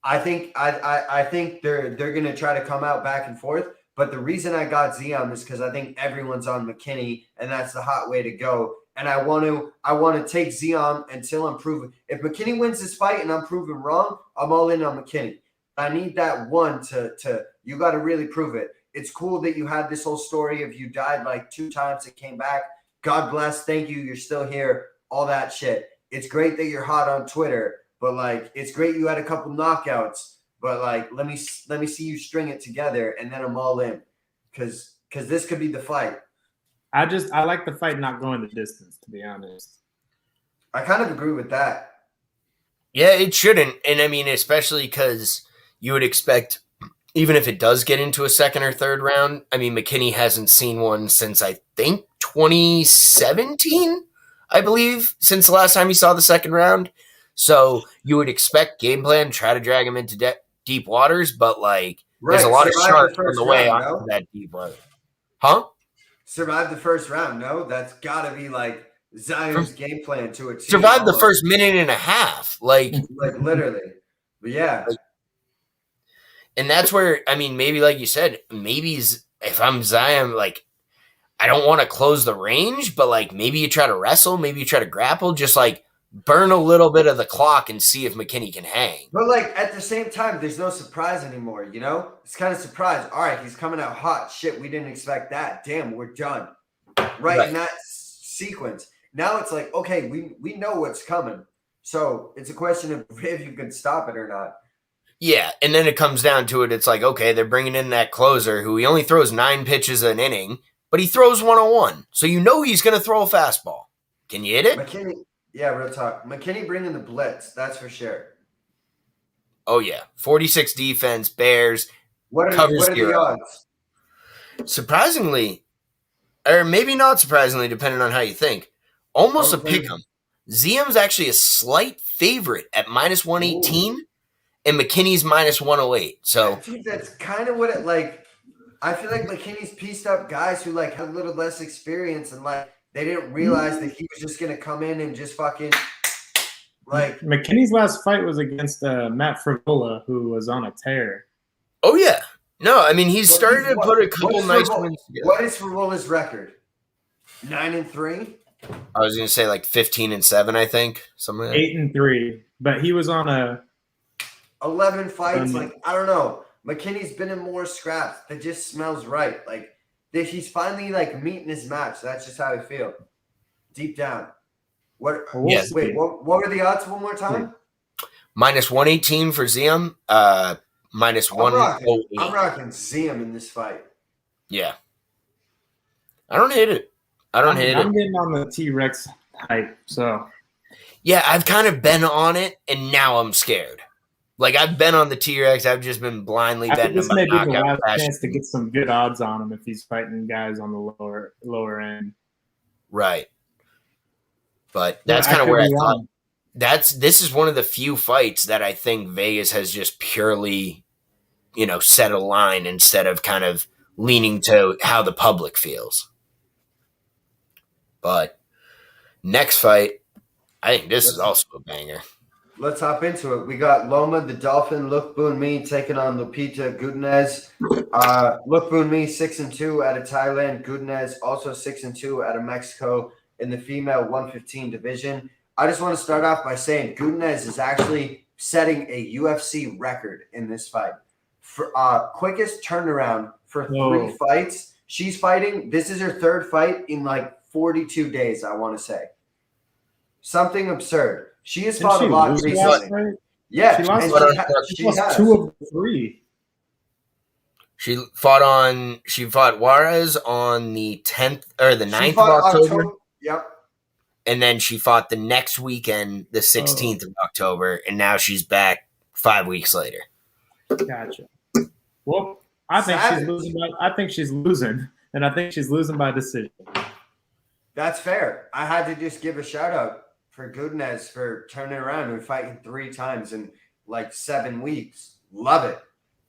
I think I think they're going to try to come out back and forth. But the reason I got Ziam is because I think everyone's on McKinney, and that's the hot way to go. And I want to take Ziam until I'm proven. If McKinney wins this fight and I'm proven wrong, I'm all in on McKinney. I need that one to you got to really prove it. It's cool that you had this whole story of you died like 2 times and came back. God bless. Thank you. You're still here. All that shit. It's great that you're hot on Twitter, but like it's great you had a couple knockouts. But like let me see you string it together, and then I'm all in because this could be the fight. I like the fight not going the distance, to be honest. I kind of agree with that. Yeah, it shouldn't. And I mean, especially because you would expect, even if it does get into a second or third round, I mean, McKinney hasn't seen one since, I think, 2017, I believe, since the last time he saw the second round. So you would expect game plan, try to drag him into deep waters, but, like, there's a lot of sharks on the way onto that deep water. Huh? Survive the first round, no? That's got to be, like, Zion's game plan to achieve. Survive the first minute and a half. Like literally. But, yeah. And that's where, I mean, maybe like you said, maybe if I'm Zion, like, I don't want to close the range, but, like, maybe you try to wrestle, maybe you try to grapple, just, like, burn a little bit of the clock and see if McKinney can hang. But, like, at the same time, there's no surprise anymore, you know? It's kind of surprise. All right, he's coming out hot. Shit, we didn't expect that. Damn, we're done. Right in that sequence. Now it's like, okay, we know what's coming. So it's a question of if you can stop it or not. Yeah, and then it comes down to it. It's like, okay, they're bringing in that closer who he only throws 9 pitches an inning, but he throws 101. So you know he's going to throw a fastball. Can you hit it? McKinney, yeah, real talk. McKinney bringing the blitz, that's for sure. Oh, yeah. 46 defense, Bears. What are the odds? Surprisingly, or maybe not surprisingly, depending on how you think, almost a pick 'em. Ziam's actually a slight favorite at minus 118. Ooh. And McKinney's minus 108. So I think that's kind of what it like. I feel like McKinney's pieced up guys who like have a little less experience and like they didn't realize that he was just gonna come in and just fucking like. McKinney's last fight was against Matt Frivola, who was on a tear. Oh yeah, no, I mean he's started to put a couple nice wins together. What is Frivola's record? 9-3. I was gonna say like 15-7, I think something like that. 8-3, but he was on a 11 fights. Like, I don't know. McKinney's been in more scraps. That just smells right. Like, he's finally, like, meeting his match. That's just how I feel. Deep down. Wait, what were the odds one more time? Minus 118 for Ziam. Minus 108. I'm rocking Ziam in this fight. Yeah. I don't hate it. I'm getting on the T-Rex hype, so. Yeah, I've kind of been on it, and now I'm scared. Like, I've been on the T-Rex. I've just been blindly betting him. This may be the last chance to get some good odds on him if he's fighting guys on the lower end. Right. But that's kind of where I thought. This is one of the few fights that I think Vegas has just purely, set a line instead of kind of leaning to how the public feels. But next fight, I think this is also a banger. Let's hop into it. We got Loma, the Dolphin, Look Boon Me taking on Lupita Gudinez. Look Boon Me 6-2 out of Thailand. Gudinez also 6-2 out of Mexico in the female 115 division. I just want to start off by saying Gudinez is actually setting a UFC record in this fight. For quickest turnaround for 3 fights. She's fighting. This is her 3rd fight in like 42 days, I want to say. Something absurd. She has Didn't fought a she lot lose recently. last fight? Yeah, She lost, and she she lost has. 2 of the 3. She fought Juarez on the 10th or the 9th She of fought October. Yep. And then she fought the next weekend, the 16th of October, and now she's back 5 weeks later. Gotcha. Well, I think she's losing. I think she's losing, and I think she's losing by decision. That's fair. I had to just give a shout out for Gudnes for turning around and fighting 3 times in like 7 weeks. Love it.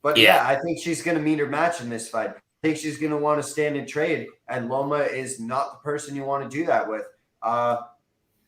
But yeah, I think she's going to meet her match in this fight. I think she's going to want to stand and trade, and Loma is not the person you want to do that with.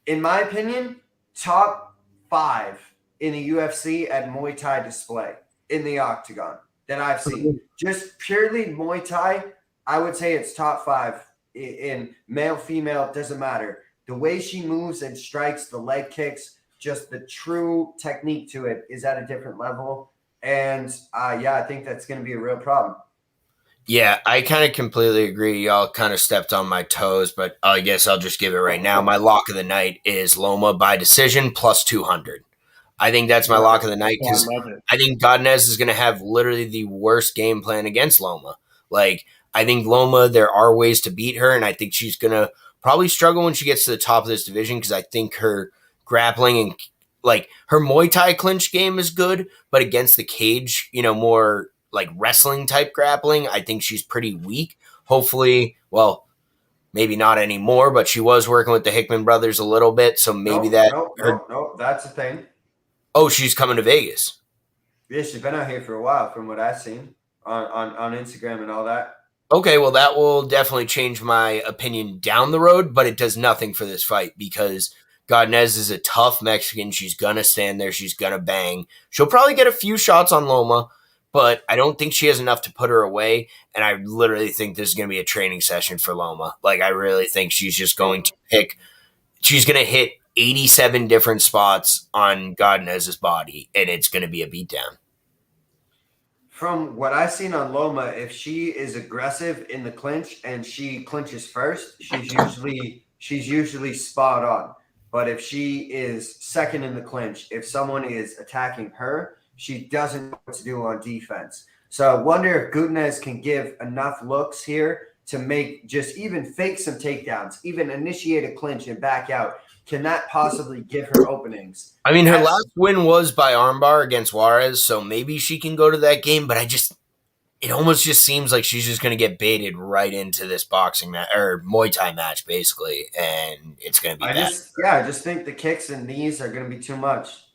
In my opinion, top 5 in the UFC at Muay Thai display in the octagon that I've seen. Just purely Muay Thai, I would say it's top 5 in male, female, doesn't matter. The way she moves and strikes, the leg kicks, just the true technique to it is at a different level. And I think that's going to be a real problem. Yeah, I kind of completely agree. Y'all kind of stepped on my toes, but I guess I'll just give it right now. My lock of the night is Loma by decision plus 200. I think that's my lock of the night because I think Godinez is going to have literally the worst game plan against Loma. Like, I think Loma, there are ways to beat her, and I think she's going to probably struggle when she gets to the top of this division because I think her grappling and, like, her Muay Thai clinch game is good, but against the cage, more like wrestling type grappling, I think she's pretty weak. Hopefully, well, maybe not anymore, but she was working with the Hickman brothers a little bit, so maybe No, that's a thing. Oh, she's coming to Vegas. Yeah, she's been out here for a while from what I've seen on Instagram and all that. Okay, well, that will definitely change my opinion down the road, but it does nothing for this fight because Godinez is a tough Mexican. She's going to stand there. She's going to bang. She'll probably get a few shots on Loma, but I don't think she has enough to put her away, and I literally think this is going to be a training session for Loma. Like, I really think she's just going to she's going to hit 87 different spots on Godinez's body, and it's going to be a beatdown. From what I've seen on Loma, if she is aggressive in the clinch and she clinches first, she's usually spot on. But if she is second in the clinch, if someone is attacking her, she doesn't know what to do on defense. So I wonder if Gudinez can give enough looks here to make just even fake some takedowns, even initiate a clinch and back out. Can that possibly give her openings? I mean, her last win was by armbar against Juarez, so maybe she can go to that game, but it almost just seems like she's just going to get baited right into this boxing match or Muay Thai match, basically, and it's going to be bad. I just think the kicks and knees are going to be too much.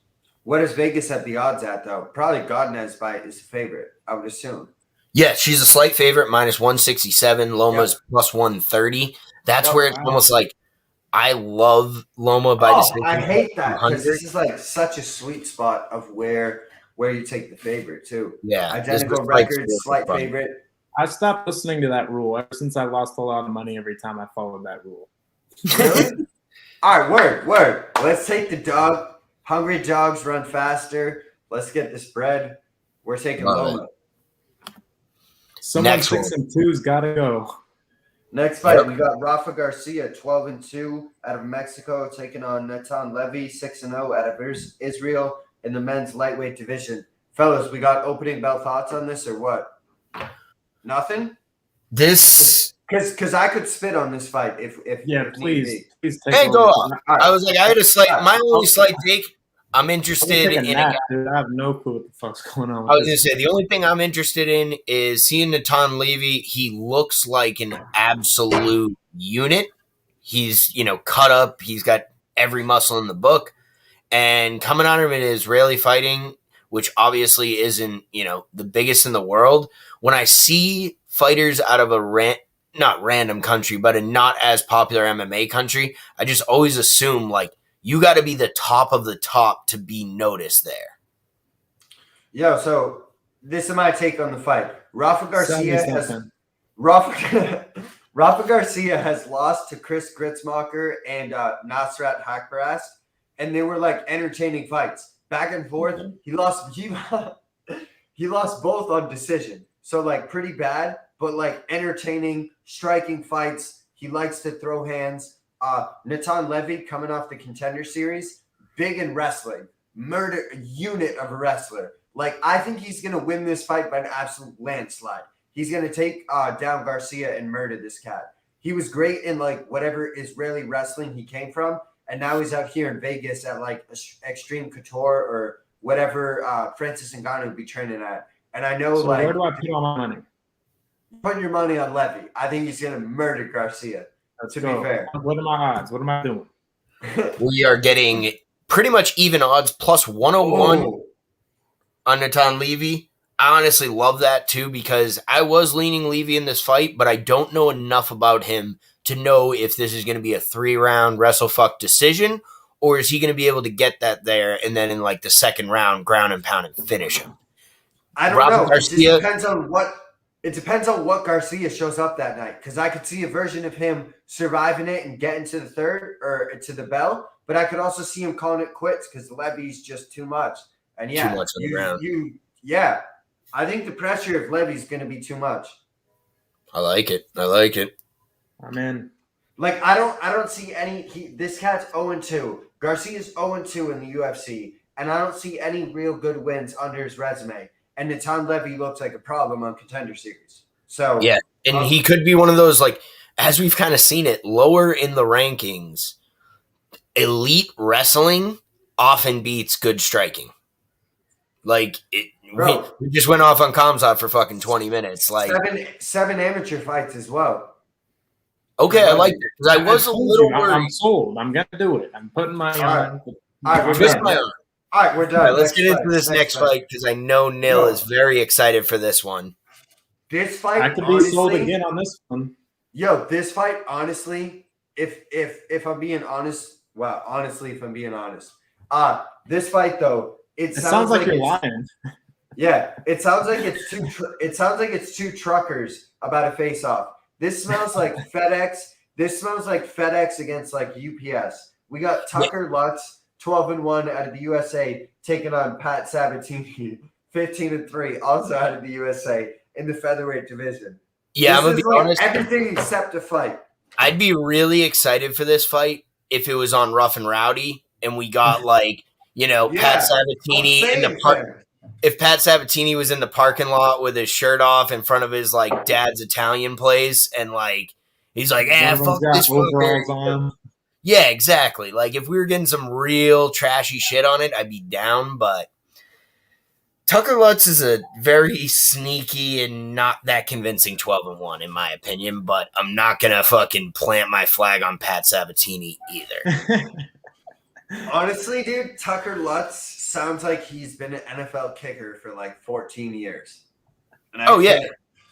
What does Vegas have the odds at, though? Probably Godinez is the favorite, I would assume. Yeah, she's a slight favorite, minus 167. Loma's plus 130. That's where it's almost like I love Loma by decision. I hate that because this is like such a sweet spot of where you take the favorite too. Yeah, identical records, slight favorite. I stopped listening to that rule ever since I lost a lot of money every time I followed that rule. Really? All right, word. Let's take the dog. Hungry dogs run faster. Let's get this bread. We're taking Loma. Someone 6-2's got to go. Next fight, we got Rafa Garcia, 12-2 out of Mexico, taking on Natan Levy, 6-0 out of Israel in the men's lightweight division. Fellas, we got opening bell thoughts on this or what? Nothing? Because I could spit on this fight if please take hey, go on. Right. I was like, I had my only slight take. I'm interested in a dude, I have no clue what the fuck's going on. I was going to say, the only thing I'm interested in is seeing Natan Levy. He looks like an absolute unit. He's, cut up. He's got every muscle in the book. And coming out of an Israeli fighting, which obviously isn't, the biggest in the world, when I see fighters out of not random country, but a not as popular MMA country, I just always assume, like, you got to be the top of the top to be noticed there. Yeah, so this is my take on the fight. Rafa Garcia has lost to Chris Gritzmacher and Nasrat Hakparast, and they were like entertaining fights. Back and forth. He lost both on decision. So like pretty bad, but like entertaining, striking fights. He likes to throw hands. Natan Levy coming off the Contender Series, big in wrestling, murder unit of a wrestler. Like, I think he's going to win this fight by an absolute landslide. He's going to take down Garcia and murder this cat. He was great in, like, whatever Israeli wrestling he came from, and now he's out here in Vegas at, like, Extreme Couture or whatever Francis Ngannou would be training at. And I know, So where do I put all my money? Put your money on Levy. I think he's going to murder Garcia. Let's to go. be fair. What are my odds? What am I doing? We are getting pretty much even odds, plus 101 on Natan Levy. I honestly love that too, because I was leaning Levy in this fight, but I don't know enough about him to know if this is going to be a 3-round wrestle-fuck decision, or is he going to be able to get that there and then in like the second round, ground and pound and finish him? I don't know. Garcia, it depends on what Garcia shows up that night, because I could see a version of him surviving it and getting to the third or to the bell, but I could also see him calling it quits because Levy's just too much. And yeah, too much on the ground. I think the pressure of Levy's going to be too much. I like it. I'm in. Like, I don't see any. This cat's 0-2. Garcia's 0-2 in the UFC, and I don't see any real good wins under his resume. And Natan Levy looks like a problem on Contender Series. So yeah, and he could be one of those, like, as we've kind of seen it, lower in the rankings, elite wrestling often beats good striking. Like, we just went off on Kamzat for fucking 20 minutes. Like seven amateur fights as well. Okay, I like it, because I was a little worried. I'm sold. I'm going to do it. I'm putting money on it. All right, we're done. All right, we're done. All right, let's get into this next fight, because I know Nil is very excited for this one. This fight, I could be sold again on this one. Yo, this fight, honestly, if I'm being honest, honestly, if I'm being honest, this fight though, it sounds like you're lying. Yeah, it sounds like it's two. It sounds like it's two truckers about a face-off. This smells like FedEx. This smells like FedEx against like UPS. We got Tucker Lutz, 12-1 out of the USA, taking on Pat Sabatini, 15-3, also out of the USA in the featherweight division. Yeah, I'm gonna be honest. Everything except a fight. I'd be really excited for this fight if it was on Rough and Rowdy, and we got like Pat Sabatini in the park. If Pat Sabatini was in the parking lot with his shirt off in front of his like dad's Italian place, and like he's like, fuck this fucker. Yeah, exactly. Like if we were getting some real trashy shit on it, I'd be down. But Tucker Lutz is a very sneaky and not that convincing 12-1 in my opinion. But I'm not gonna fucking plant my flag on Pat Sabatini either. Honestly, dude, Tucker Lutz sounds like he's been an NFL kicker for like 14 years. And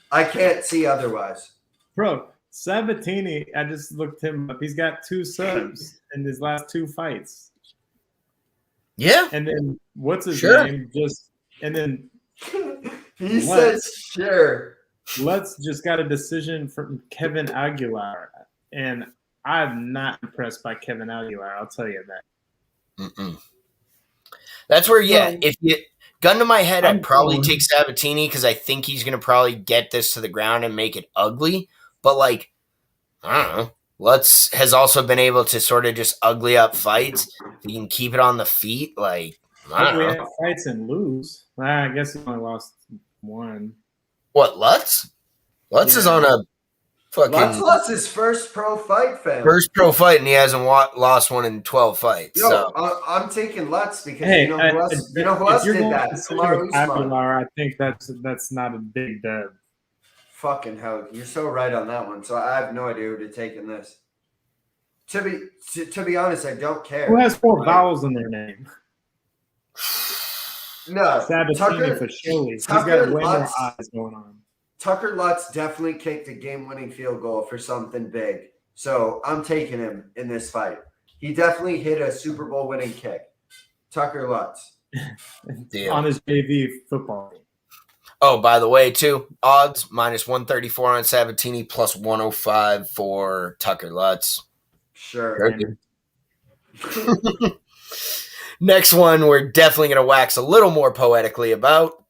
I can't see otherwise. Bro, Sabatini, I just looked him up. He's got 2 subs in his last 2 fights. Yeah. And then what's his name? He says sure. Lutz just got a decision from Kevin Aguilar. And I'm not impressed by Kevin Aguilar, I'll tell you that. Mm-mm. That's where, if you gun to my head, I'd probably take Sabatini because I think he's going to probably get this to the ground and make it ugly. But, like, I don't know. Lutz has also been able to sort of just ugly up fights. If you can keep it on the feet, like, I don't know. Fights and lose. I guess he only lost 1. What, Lutz? Lutz is on a fucking... Lutz lost his first pro fight, fam. First pro fight, and he hasn't lost one in 12 fights. Yo, so. I'm taking Lutz because you know who else did that? Aguilar, I think that's not a big dub. Fucking hell, you're so right on that one. So I have no idea who to take in this. To be honest, I don't care. Who has 4 vowels in their name? No, Sabatini for surely. He's got way more eyes going on. Tucker Lutz definitely kicked a game-winning field goal for something big. So I'm taking him in this fight. He definitely hit a Super Bowl winning kick. Tucker Lutz. On his JV football team. Oh, by the way, too, odds minus 134 on Sabatini, plus 105 for Tucker Lutz. Sure. Next one, we're definitely going to wax a little more poetically about.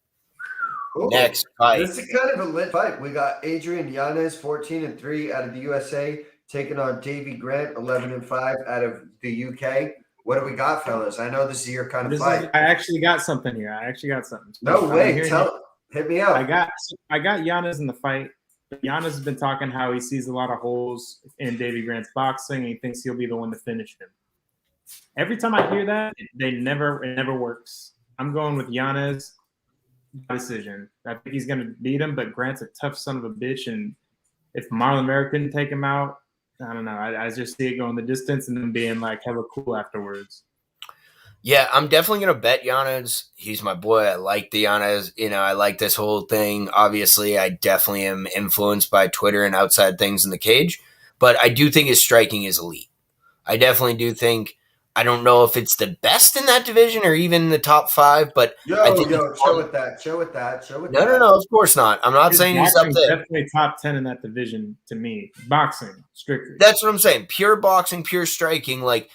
Ooh, next fight. This is kind of a lit fight. We got Adrian Yanez, 14-3 out of the USA, taking on Davy Grant, 11-5 out of the UK. What do we got, fellas? I know this is your kind of fight. I actually got something here. No way. Hit me up. I got Giannis in the fight. Giannis has been talking how he sees a lot of holes in Davy Grant's boxing, and he thinks he'll be the one to finish him. Every time I hear that, it never works. I'm going with Giannis decision. I think he's going to beat him, but Grant's a tough son of a bitch, and if Marlon Vera couldn't take him out, I don't know. I just see it going the distance and then being like hella cool afterwards. Yeah, I'm definitely going to bet Giannis. He's my boy. I like the Giannis. I like this whole thing. Obviously, I definitely am influenced by Twitter and outside things in the cage, but I do think his striking is elite. I definitely do think. I don't know if it's the best in that division or even the top 5, but I think chill with that. No, of course not. I'm not saying he's up there. Definitely top 10 in that division to me. Boxing, strictly. That's what I'm saying. Pure boxing, pure striking. Like,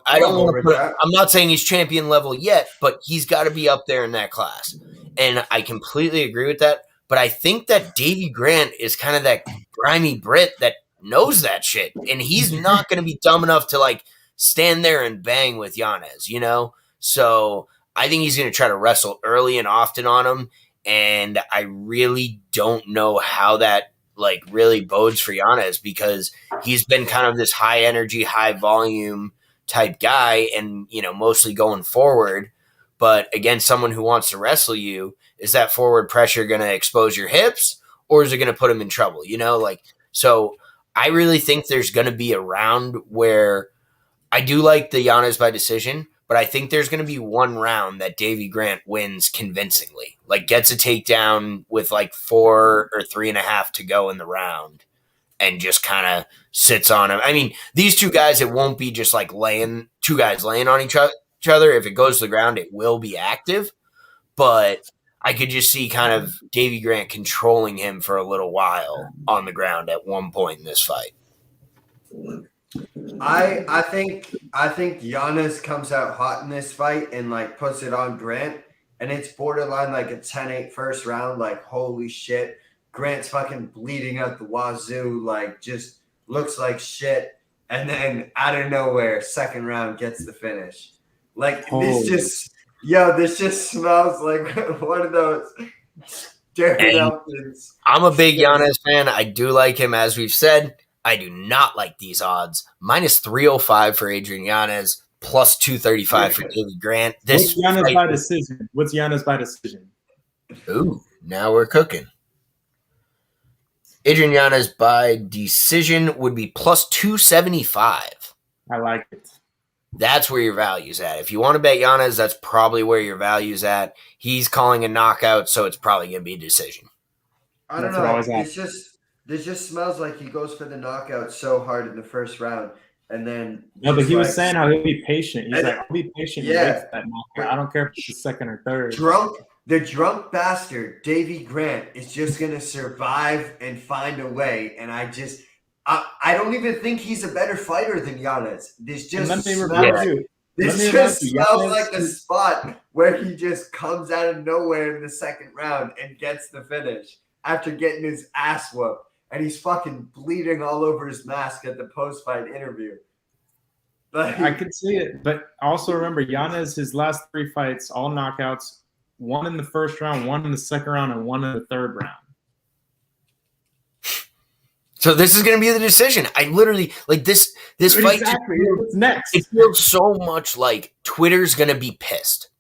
I don't want to put. I'm not saying he's champion level yet, but he's got to be up there in that class, and I completely agree with that. But I think that Davy Grant is kind of that grimy Brit that knows that shit, and he's not going to be dumb enough to like stand there and bang with Giannis, So I think he's going to try to wrestle early and often on him, and I really don't know how that like really bodes for Giannis because he's been kind of this high energy, high volume type guy, and mostly going forward. But against someone who wants to wrestle you, is that forward pressure going to expose your hips, or is it going to put him in trouble? So I really think there's going to be a round where. I do like the Giannis by decision, but I think there's going to be one round that Davy Grant wins convincingly. Like gets a takedown with like 4 or 3.5 to go in the round and just kind of sits on him. I mean, these two guys, it won't be just like two guys laying on each other. If it goes to the ground, it will be active. But I could just see kind of Davy Grant controlling him for a little while on the ground at one point in this fight. I think Giannis comes out hot in this fight and like puts it on Grant, and it's borderline like a 10-8 first round. Like holy shit, Grant's fucking bleeding out the wazoo, like just looks like shit, and then out of nowhere, second round gets the finish. Like this just smells like one of those Darren Elkins. I'm a big Giannis fan. I do like him, as we've said. I do not like these odds. -305 for Adrian Yanez, +235 for Davy Grant. What's Giannis by decision? Ooh, now we're cooking. Adrian Yanez by decision would be +275. I like it. That's where your value's at. If you want to bet Yanez, that's probably where your value's at. He's calling a knockout, so it's probably going to be a decision. I don't know. This just smells like he goes for the knockout so hard in the first round, and then but he was saying how he'll be patient. He's like, I'll be patient. Yeah, that knockout. I don't care if it's the second or third. The drunk bastard Davy Grant is just gonna survive and find a way. And I don't even think he's a better fighter than Giannis. This just smells like the spot where he just comes out of nowhere in the second round and gets the finish after getting his ass whooped. And he's fucking bleeding all over his mask at the post-fight interview. Like, I could see it. But also remember, Giannis, his last 3 fights, all knockouts, 1 in the first round, 1 in the second round, and 1 in the third round. So this is going to be the decision. I literally, like this fight. Exactly. What's next? It feels so much like Twitter's going to be pissed.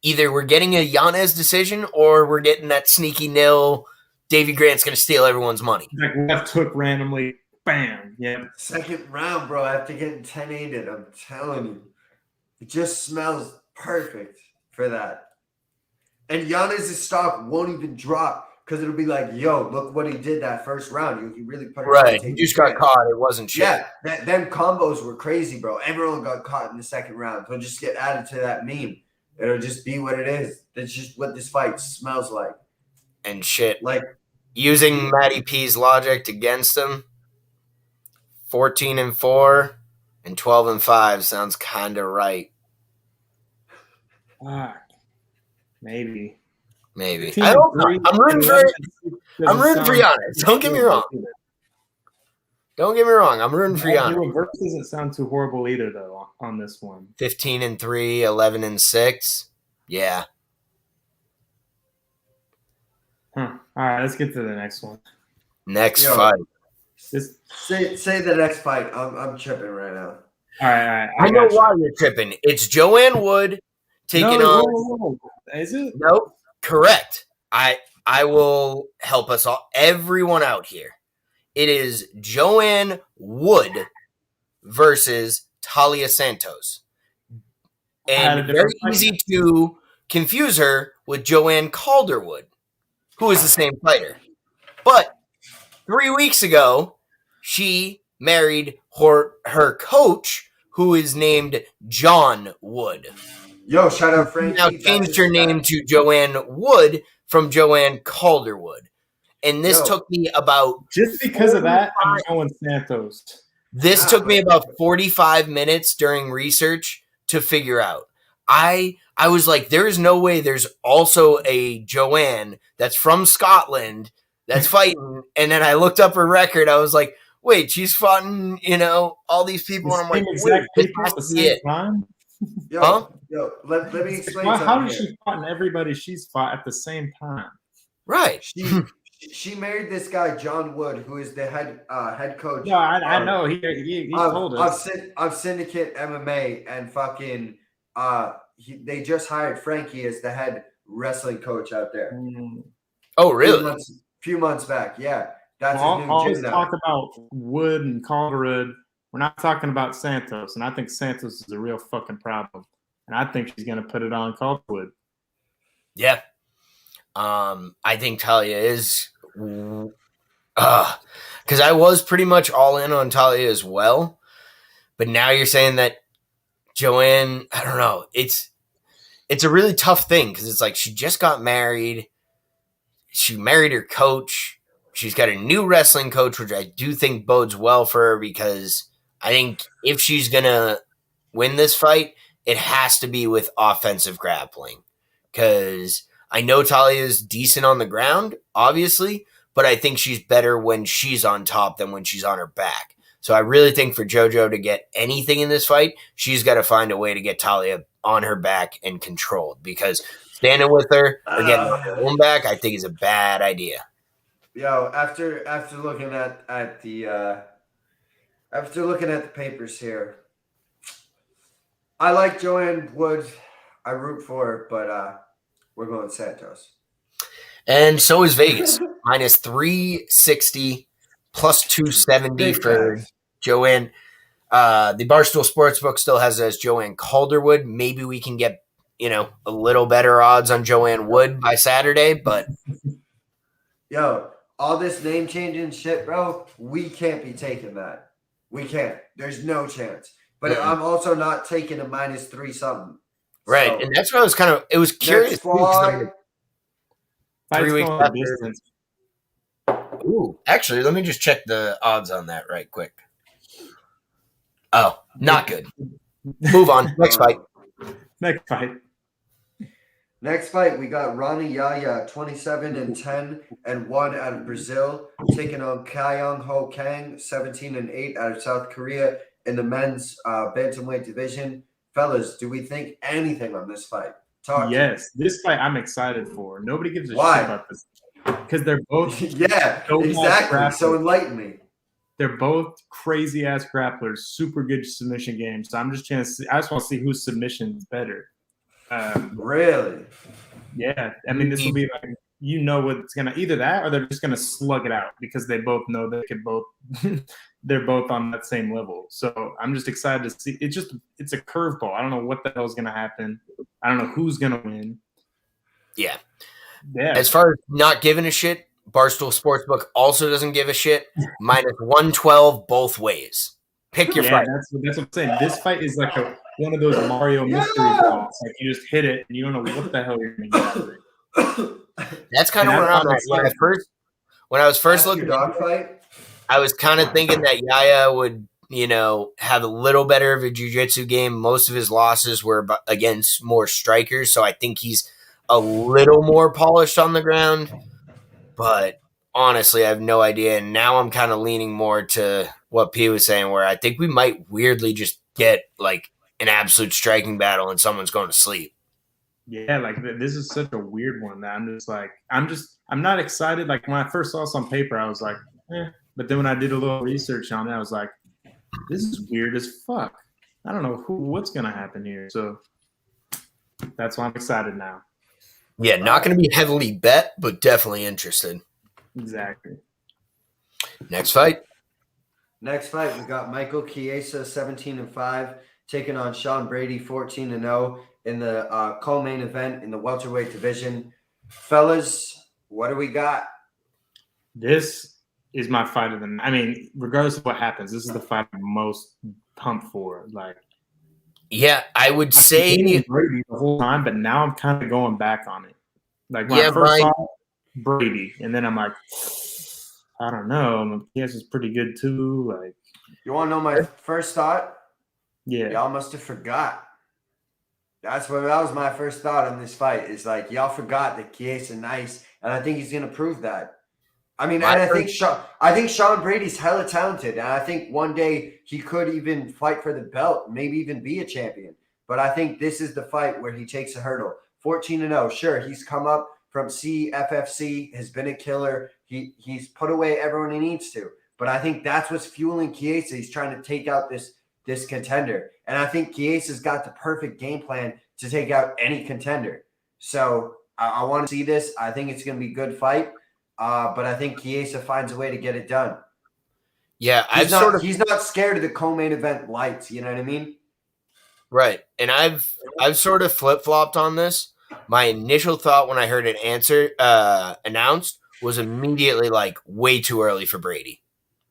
Either we're getting a Yanez decision or we're getting that sneaky nil. Davy Grant's going to steal everyone's money. Like left hook randomly, bam. Yeah. Second round, bro, after getting 10-8'd, I'm telling you. It just smells perfect for that. And Giannis' stock won't even drop because it'll be like, yo, look what he did that first round. He really put it right. He just got caught. It wasn't shit. Yeah, them combos were crazy, bro. Everyone got caught in the second round. They'll just get added to that meme. It'll just be what it is. That's just what this fight smells like. And shit. Like using Matty P's logic against him, 14-4 and 12-5 sounds kind of right. Maybe. I don't know. I'm rooting for Giannis. Don't get me wrong. Don't get me wrong. I'm rooting for The Yana. reverse doesn't sound too horrible either, though, on this one. 15-3, 11-6. Yeah. Huh. All right, let's get to the next one. Next fight. This, Say the next fight. I'm tripping right now. all right. I know why you're tripping. It's Joanne Wood taking on. Whoa. Is it? Nope. Correct. I will help us all, everyone out here. It is Joanne Wood versus Talia Santos. And very easy to confuse her with Joanne Calderwood, who is the same fighter. But 3 weeks ago, she married her coach, who is named John Wood. Yo, shout out Frankie. Now changed her name to Joanne Wood from Joanne Calderwood. And this took me about... Just because of that, I'm going Santos. This took me about 45 minutes during research to figure out. I was like, there is no way there's also a Joanne that's from Scotland that's fighting. And then I looked up her record. I was like, wait, she's fighting, all these people. And I'm like, wait, this has to be it. Yo, let me explain something. How does she fight everybody she's fought at the same time? Right. She married this guy John Wood, who is the head coach. No, I know he told us of Syndicate MMA, and fucking they just hired Frankie as the head wrestling coach out there. Oh, really? Few months back, yeah. That's always talk about Wood and Calderwood. We're not talking about Santos, and I think Santos is a real fucking problem. And I think she's going to put it on Calderwood. Yeah. I think Talia is, because I was pretty much all in on Talia as well, but now you're saying that Joanne, I don't know, it's a really tough thing because it's like she just got married, she married her coach, she's got a new wrestling coach, which I do think bodes well for her because I think if she's gonna win this fight, it has to be with offensive grappling because I know Talia is decent on the ground, obviously, but I think she's better when she's on top than when she's on her back. So I really think for JoJo to get anything in this fight, she's got to find a way to get Talia on her back and controlled because standing with her or getting her own back, I think is a bad idea. Yo, after looking at the papers here, I like Joanne Wood. I root for her, but we're going Santos. And so is Vegas. Minus 360, plus 270 for Joanne. The Barstool Sportsbook still has it as Joanne Calderwood. Maybe we can get, a little better odds on Joanne Wood by Saturday, but... Yo, all this name changing shit, bro, we can't be taking that. We can't. There's no chance. But I'm also not taking a minus 3 something. Right, so, and that's what I was it was curious. 3 weeks after. Ooh, actually, let me just check the odds on that right quick. Oh, not good. Move on. Next fight. Next fight, we got Rani Yaya, 27-10 and 1 out of Brazil, taking on Kyung Ho Kang, 17-8 out of South Korea in the men's bantamweight division. Fellas, do we think anything on this fight? Yes, this fight I'm excited for. Nobody gives a shit about this because they're both exactly. So enlighten me. They're both crazy ass grapplers, super good submission games. So I'm just trying to see. I just want to see whose submission is better. Really? Yeah, I mean this will be like what's gonna either that or they're just gonna slug it out because they both know they could both. They're both on that same level. So I'm just excited to see. It's a curveball. I don't know what the hell is going to happen. I don't know who's going to win. Yeah. As far as not giving a shit, Barstool Sportsbook also doesn't give a shit. Minus 112 both ways. Pick your fight. That's what I'm saying. This fight is like one of those Mario mystery balls. Like you just hit it and you don't know what the hell you're going to get out of it. That's kind of where I'm at. When I was first looking at dog fight, I was kind of thinking that Yaya would, have a little better of a jiu-jitsu game. Most of his losses were against more strikers, so I think he's a little more polished on the ground. But honestly, I have no idea. And now I'm kind of leaning more to what P was saying, where I think we might weirdly just get like an absolute striking battle and someone's going to sleep. Yeah, like this is such a weird one that I'm not excited. Like when I first saw this on paper, I was like, eh. But then when I did a little research on it, I was like, this is weird as fuck. I don't know what's gonna happen here. So that's why I'm excited now. Yeah, not going to be heavily bet, but definitely interested. Exactly. Next fight. Next fight, we got Michael Chiesa, 17-5, taking on Sean Brady, 14-0 in the co-main event in the welterweight division. Fellas, what do we got? This is my fight of the night. I mean, regardless of what happens, this is the fight I'm most pumped for. Like, yeah, I would say Brady the whole time, but now I'm kind of going back on it. Like when I first saw Brady, and then I'm like, I don't know. Yes, is pretty good too. Like, you want to know my first thought? Yeah, y'all must have forgot. That was my first thought on this fight. Is like y'all forgot that Chiesa nice, and I think he's gonna prove that. I mean, and I think Sean Brady's hella talented, and I think one day he could even fight for the belt, maybe even be a champion. But I think this is the fight where he takes a hurdle. 14-0, sure, he's come up from CFFC, has been a killer. He's put away everyone he needs to. But I think that's what's fueling Chiesa. He's trying to take out this contender, and I think Chiesa's got the perfect game plan to take out any contender. So I want to see this. I think it's going to be a good fight. But I think Chiesa finds a way to get it done. Yeah, he's not scared of the co-main event lights. You know what I mean? Right, and I've sort of flip-flopped on this. My initial thought when I heard it announced was immediately like way too early for Brady.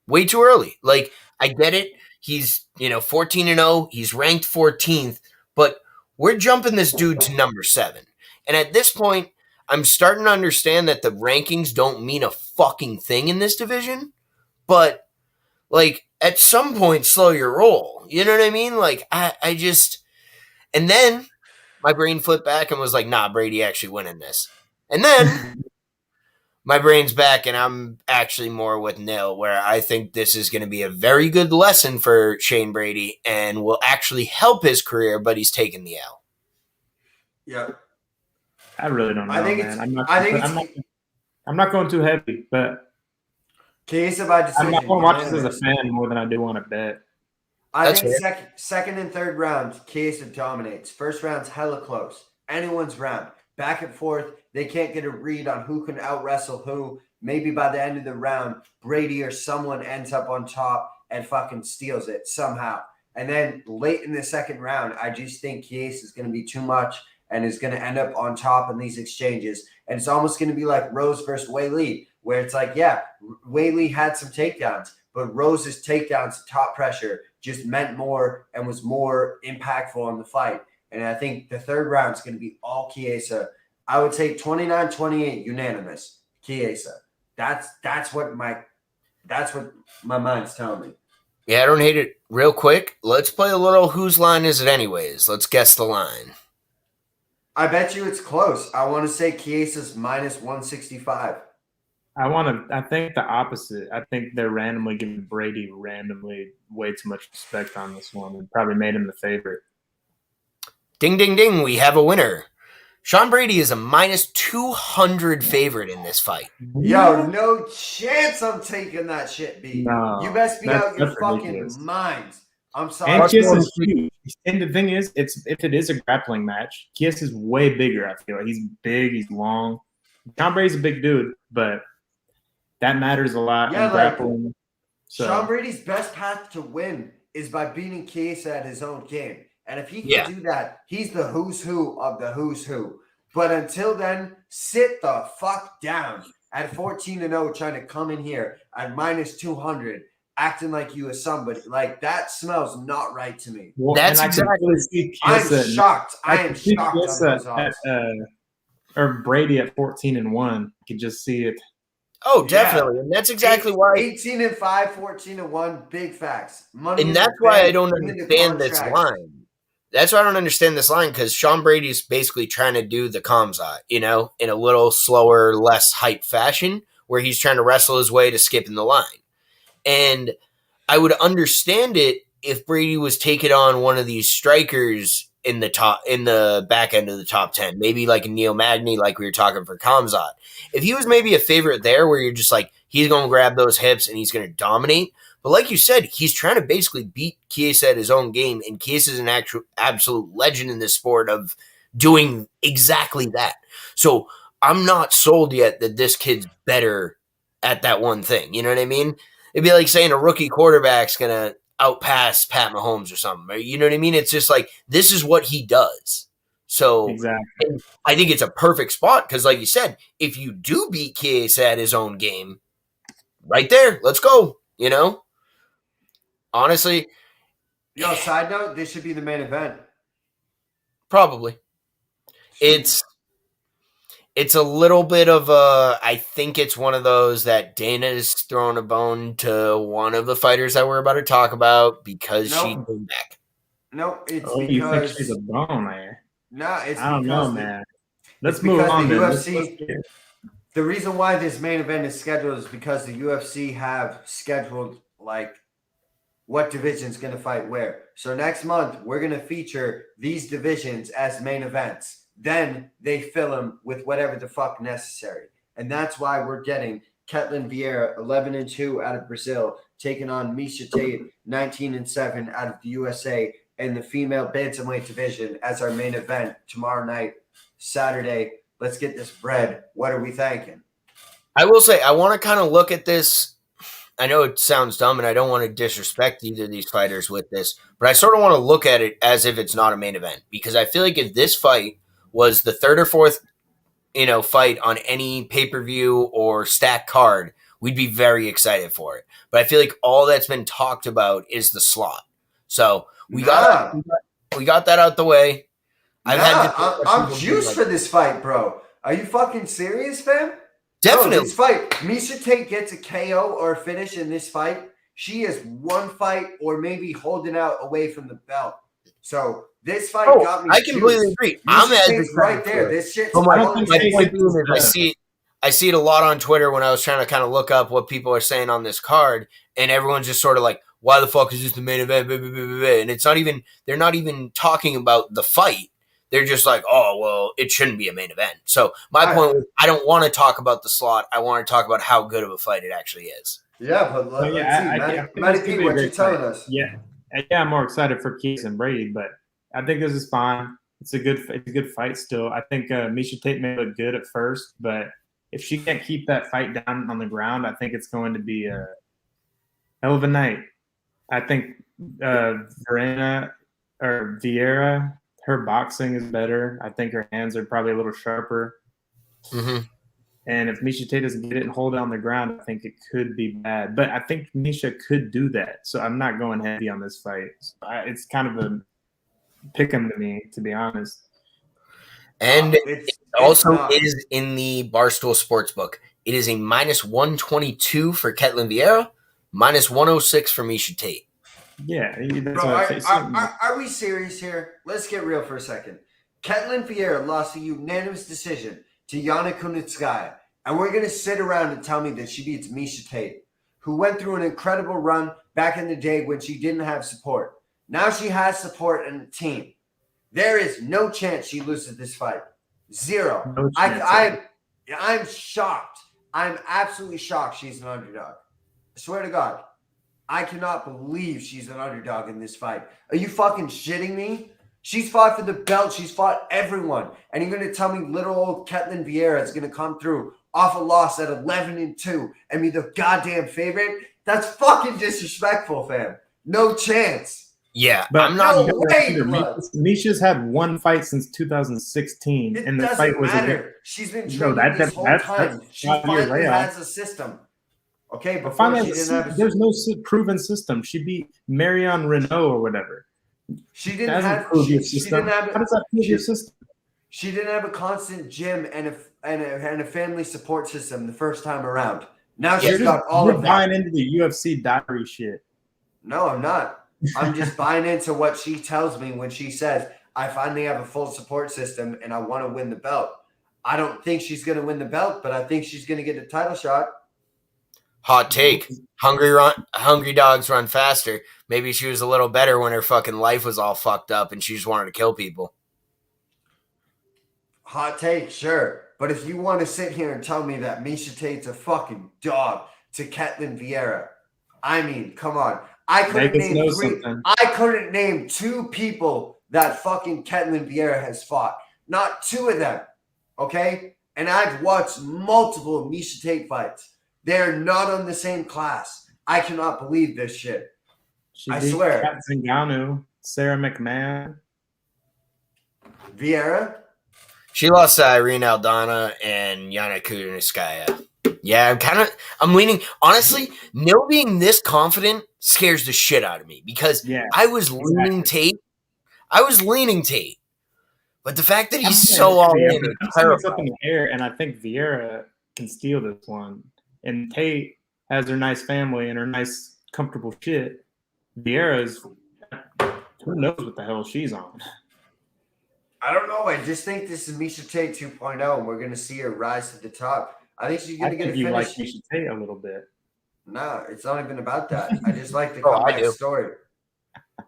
Way too early. Like, I get it. He's 14-0. He's ranked 14th, but we're jumping this dude to number 7. And at this point, I'm starting to understand that the rankings don't mean a fucking thing in this division, but like at some point, slow your roll. You know what I mean? Like I just, and then my brain flipped back and was like, nah, Brady actually winning this. And then my brain's back and I'm actually more with Nil, where I think this is going to be a very good lesson for Shane Brady and will actually help his career, but he's taking the L. Yep. I really don't know, man. I'm not going too heavy, but Chiesa by decision. I'm not going to watch this as a fan more than I do want to bet. I think second and third round, Chiesa dominates. First round's hella close. Anyone's round. Back and forth. They can't get a read on who can out-wrestle who. Maybe by the end of the round, Brady or someone ends up on top and fucking steals it somehow. And then late in the second round, I just think Chiesa is going to be too much and is going to end up on top in these exchanges. And it's almost going to be like Rose versus Weili, where it's like, yeah, Weili had some takedowns, but Rose's takedowns, top pressure, just meant more and was more impactful on the fight. And I think the third round is going to be all Chiesa. I would say 29-28 unanimous, Chiesa. That's what my mind's telling me. Yeah, I don't hate it. Real quick, let's play a little whose line is it anyways? Let's guess the line. I bet you it's close. I want to say Chiesa's minus 165. I think the opposite. I think they're randomly giving Brady way too much respect on this one and probably made him the favorite. Ding, ding, ding. We have a winner. Sean Brady is a minus 200 favorite in this fight. Yo, no chance I'm taking that shit, B. No, you best be out your fucking minds. I'm sorry. And Chiesa's huge. And the thing is, if it is a grappling match, Chiesa's way bigger, I feel like. He's big, he's long. Sean Brady's a big dude, but that matters a lot in grappling. So. Sean Brady's best path to win is by beating Chiesa at his own game. And if he can do that, he's the who's who of the who's who. But until then, sit the fuck down at 14-0 trying to come in here at minus 200, acting like you are somebody. Like, that smells not right to me. Well, that's exactly. I'm shocked. I am shocked. Or Brady at 14-1. You can just see it. Oh, definitely. And that's exactly why 18-5, 14-1, big facts. Money, and that's why I don't understand this line. That's why I don't understand this line, because Sean Brady's basically trying to do the Kamzat, in a little slower, less hype fashion, where he's trying to wrestle his way to skipping the line. And I would understand it if Brady was taking on one of these strikers in the back end of the top 10, maybe like a Neil Magny, like we were talking for Kamzat. If he was maybe a favorite there, where you're just like he's going to grab those hips and he's going to dominate. But like you said, he's trying to basically beat Chiesa at his own game, and Chiesa is an actual absolute legend in this sport of doing exactly that. So I'm not sold yet that this kid's better at that one thing. You know what I mean? It'd be like saying a rookie quarterback's gonna outpass Pat Mahomes or something. Right? You know what I mean? It's just like this is what he does. So Exactly. I think it's a perfect spot because, like you said, if you do beat Chiesa at his own game, right there, let's go. You know, honestly, Yo, side note, this should be the main event. probably it's a little bit of a. I think it's one of those that Dana is throwing a bone to one of the fighters that we're about to talk about because she Nope. came back. No, it's Oh, you think because she's a bone, man? no, it's I don't know, because man. Let's it's move because on. the Then. UFC the reason why this main event is scheduled is because the UFC have scheduled like what division's going to fight where. So next month we're going to feature these divisions as main events. Then they fill them with whatever the fuck necessary, and that's why we're getting Ketlin Vieira 11-2 out of Brazil taking on Miesha Tate 19-7 out of the USA in the female bantamweight division as our main event tomorrow night, Saturday. Let's get this bread. What are we thinking? I will say I want to kind of look at this. I know it sounds dumb, and I don't want to disrespect either of these fighters with this, but I sort of want to look at it as if it's not a main event because I feel like if this fight was the third or fourth, fight on any pay-per-view or stack card, we'd be very excited for it. But I feel like all that's been talked about is the slot. So we got that out the way. I'm juiced for this fight, bro. Are you fucking serious, fam? Definitely. Bro, this fight, Miesha Tate gets a KO or a finish in this fight. She is one fight or maybe holding out away from the belt. So this fight got me. I completely agree. I'm as right there. This shit's I see it a lot on Twitter when I was trying to kind of look up what people are saying on this card, and everyone's just sort of like, "Why the fuck is this the main event?" And it's not even. They're not even talking about the fight. They're just like, "Oh, well, it shouldn't be a main event." So my point was, I don't want to talk about the slot. I want to talk about how good of a fight it actually is. Yeah, but let's see. Matty P, what you're telling us? Yeah, I'm more excited for Keith and Brady, but I think this is fine. It's a good fight still. I think Miesha Tate may look good at first, but if she can't keep that fight down on the ground, I think it's going to be a hell of a night. I think Vieira, her boxing is better. I think her hands are probably a little sharper. Mm-hmm. And if Miesha Tate doesn't get it and hold it on the ground, I think it could be bad. But I think Miesha could do that. So I'm not going heavy on this fight. So it's kind of a pick 'em to me, to be honest. And it also is in the Barstool Sportsbook. It is a -122 for Ketlin Vieira, -106 for Miesha Tate. Yeah. Bro, are we serious here? Let's get real for a second. Ketlin Vieira lost a unanimous decision to Yana Kunitskaya. And we're going to sit around and tell me that she beats Miesha Tate, who went through an incredible run back in the day when she didn't have support. Now she has support and a team. There is no chance she loses this fight. Zero. No chance. I'm shocked. I'm absolutely shocked she's an underdog. I swear to God. I cannot believe she's an underdog in this fight. Are you fucking shitting me? She's fought for the belt. She's fought everyone. And you're going to tell me little old Ketlin Vieira is going to come through off a loss at 11-2 and be the goddamn favorite? That's fucking disrespectful, fam. No chance. Yeah, but I'm not. No way. Miesha's had one fight since 2016, and the fight was matter. She's been training this whole time. She finally has a system. Okay, but there's no proven system. She beat Marion Renault or whatever. She didn't have your system. How does that prove your system? She didn't have a constant gym and a family support system the first time around. Now she's got all of that. You're buying into the UFC diary shit. No, I'm not. I'm just buying into what she tells me when she says, I finally have a full support system and I want to win the belt. I don't think she's going to win the belt, but I think she's going to get a title shot. Hot take. Hungry dogs run faster. Maybe she was a little better when her fucking life was all fucked up and she just wanted to kill people. Hot take, sure. But if you want to sit here and tell me that Miesha Tate's a fucking dog to Ketlen Vieira, I mean, come on. I couldn't name 2 people that fucking Ketlen Vieira has fought. Not 2 of them. Okay? And I've watched multiple Miesha Tate fights. They're not on the same class. I cannot believe this shit. I swear. Kat Zingano, Sarah McMahon. Vieira? She lost to Irene Aldana and Yana Kunitskaya. Yeah, I'm leaning. Honestly, Nil being this confident scares the shit out of me because I was leaning Tate. But the fact that he's so all in is terrifying. It's up in the air, and I think Vieira can steal this one. And Tate has her nice family and her nice, comfortable shit. Vieira's, who knows what the hell she's on. I don't know. I just think this is Miesha Tate 2.0, and we're going to see her rise to the top. I think she's going to get a finish. You like Miesha Tate a little bit. No, it's not even about that. I just like the comeback story.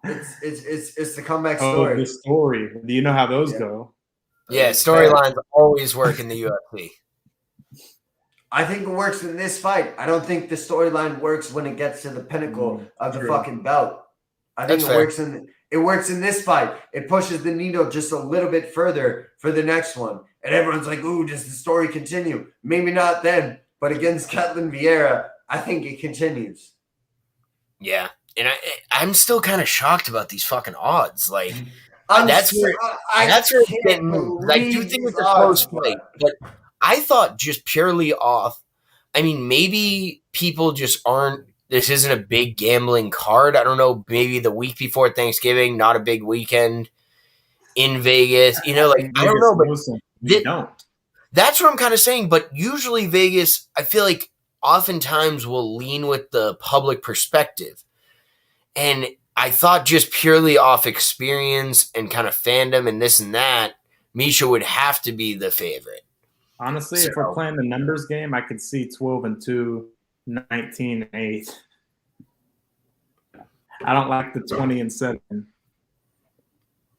It's the comeback story. The story. Do you know how those go? Yeah, storylines always work in the UFC. I think it works in this fight. I don't think the storyline works when it gets to the pinnacle of the fucking belt. I think it works in this fight. It pushes the needle just a little bit further for the next one. And everyone's like, ooh, does the story continue? Maybe not then, but against Ketlen Vieira, I think it continues. Yeah. And I'm still kind of shocked about these fucking odds. Like, that's where it's getting moved. I do think it's a close fight, but I thought just purely off. I mean, maybe people just aren't. This isn't a big gambling card. I don't know. Maybe the week before Thanksgiving, not a big weekend in Vegas. You know, like I don't know, but that's what I'm kind of saying. But usually Vegas, I feel like oftentimes will lean with the public perspective. And I thought just purely off experience and kind of fandom and this and that, Miesha would have to be the favorite. Honestly, if we're playing the numbers game, I could see 12-2, 19-8. I don't like the 20-7.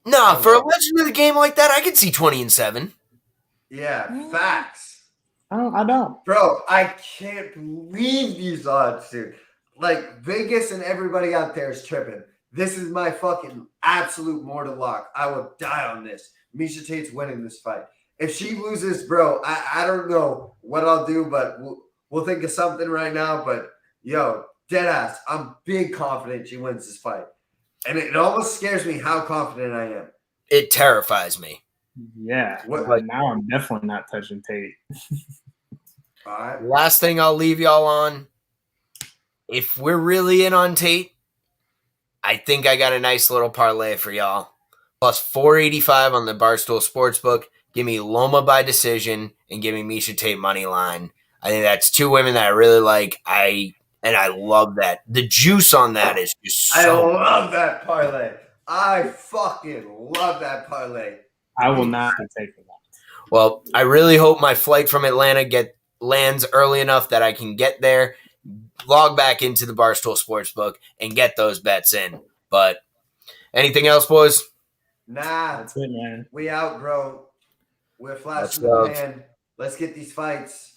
No, for a legend of the game like that, I could see 20-7. Yeah, facts. I don't. Bro, I can't believe these odds, dude. Like, Vegas and everybody out there is tripping. This is my fucking absolute mortal lock. I will die on this. Miesha Tate's winning this fight. If she loses, bro, I don't know what I'll do, but we'll think of something right now. But, yo, dead ass, I'm big confident she wins this fight. And it almost scares me how confident I am. It terrifies me. Yeah. Now I'm definitely not touching Tate. All right. Last thing I'll leave y'all on. If we're really in on Tate, I think I got a nice little parlay for y'all. Plus 485 on the Barstool Sportsbook. Give me Loma by decision and give me Miesha Tate money line. I think that's 2 women that I really like. I love that. The juice on that is just so. I love that parlay. I fucking love that parlay. I will not be taking that. Well, I really hope my flight from Atlanta lands early enough that I can get there, log back into the Barstool Sportsbook, and get those bets in. But anything else, boys? Nah. That's it, man. We out, bro. We're flashing the pan. Let's get these fights.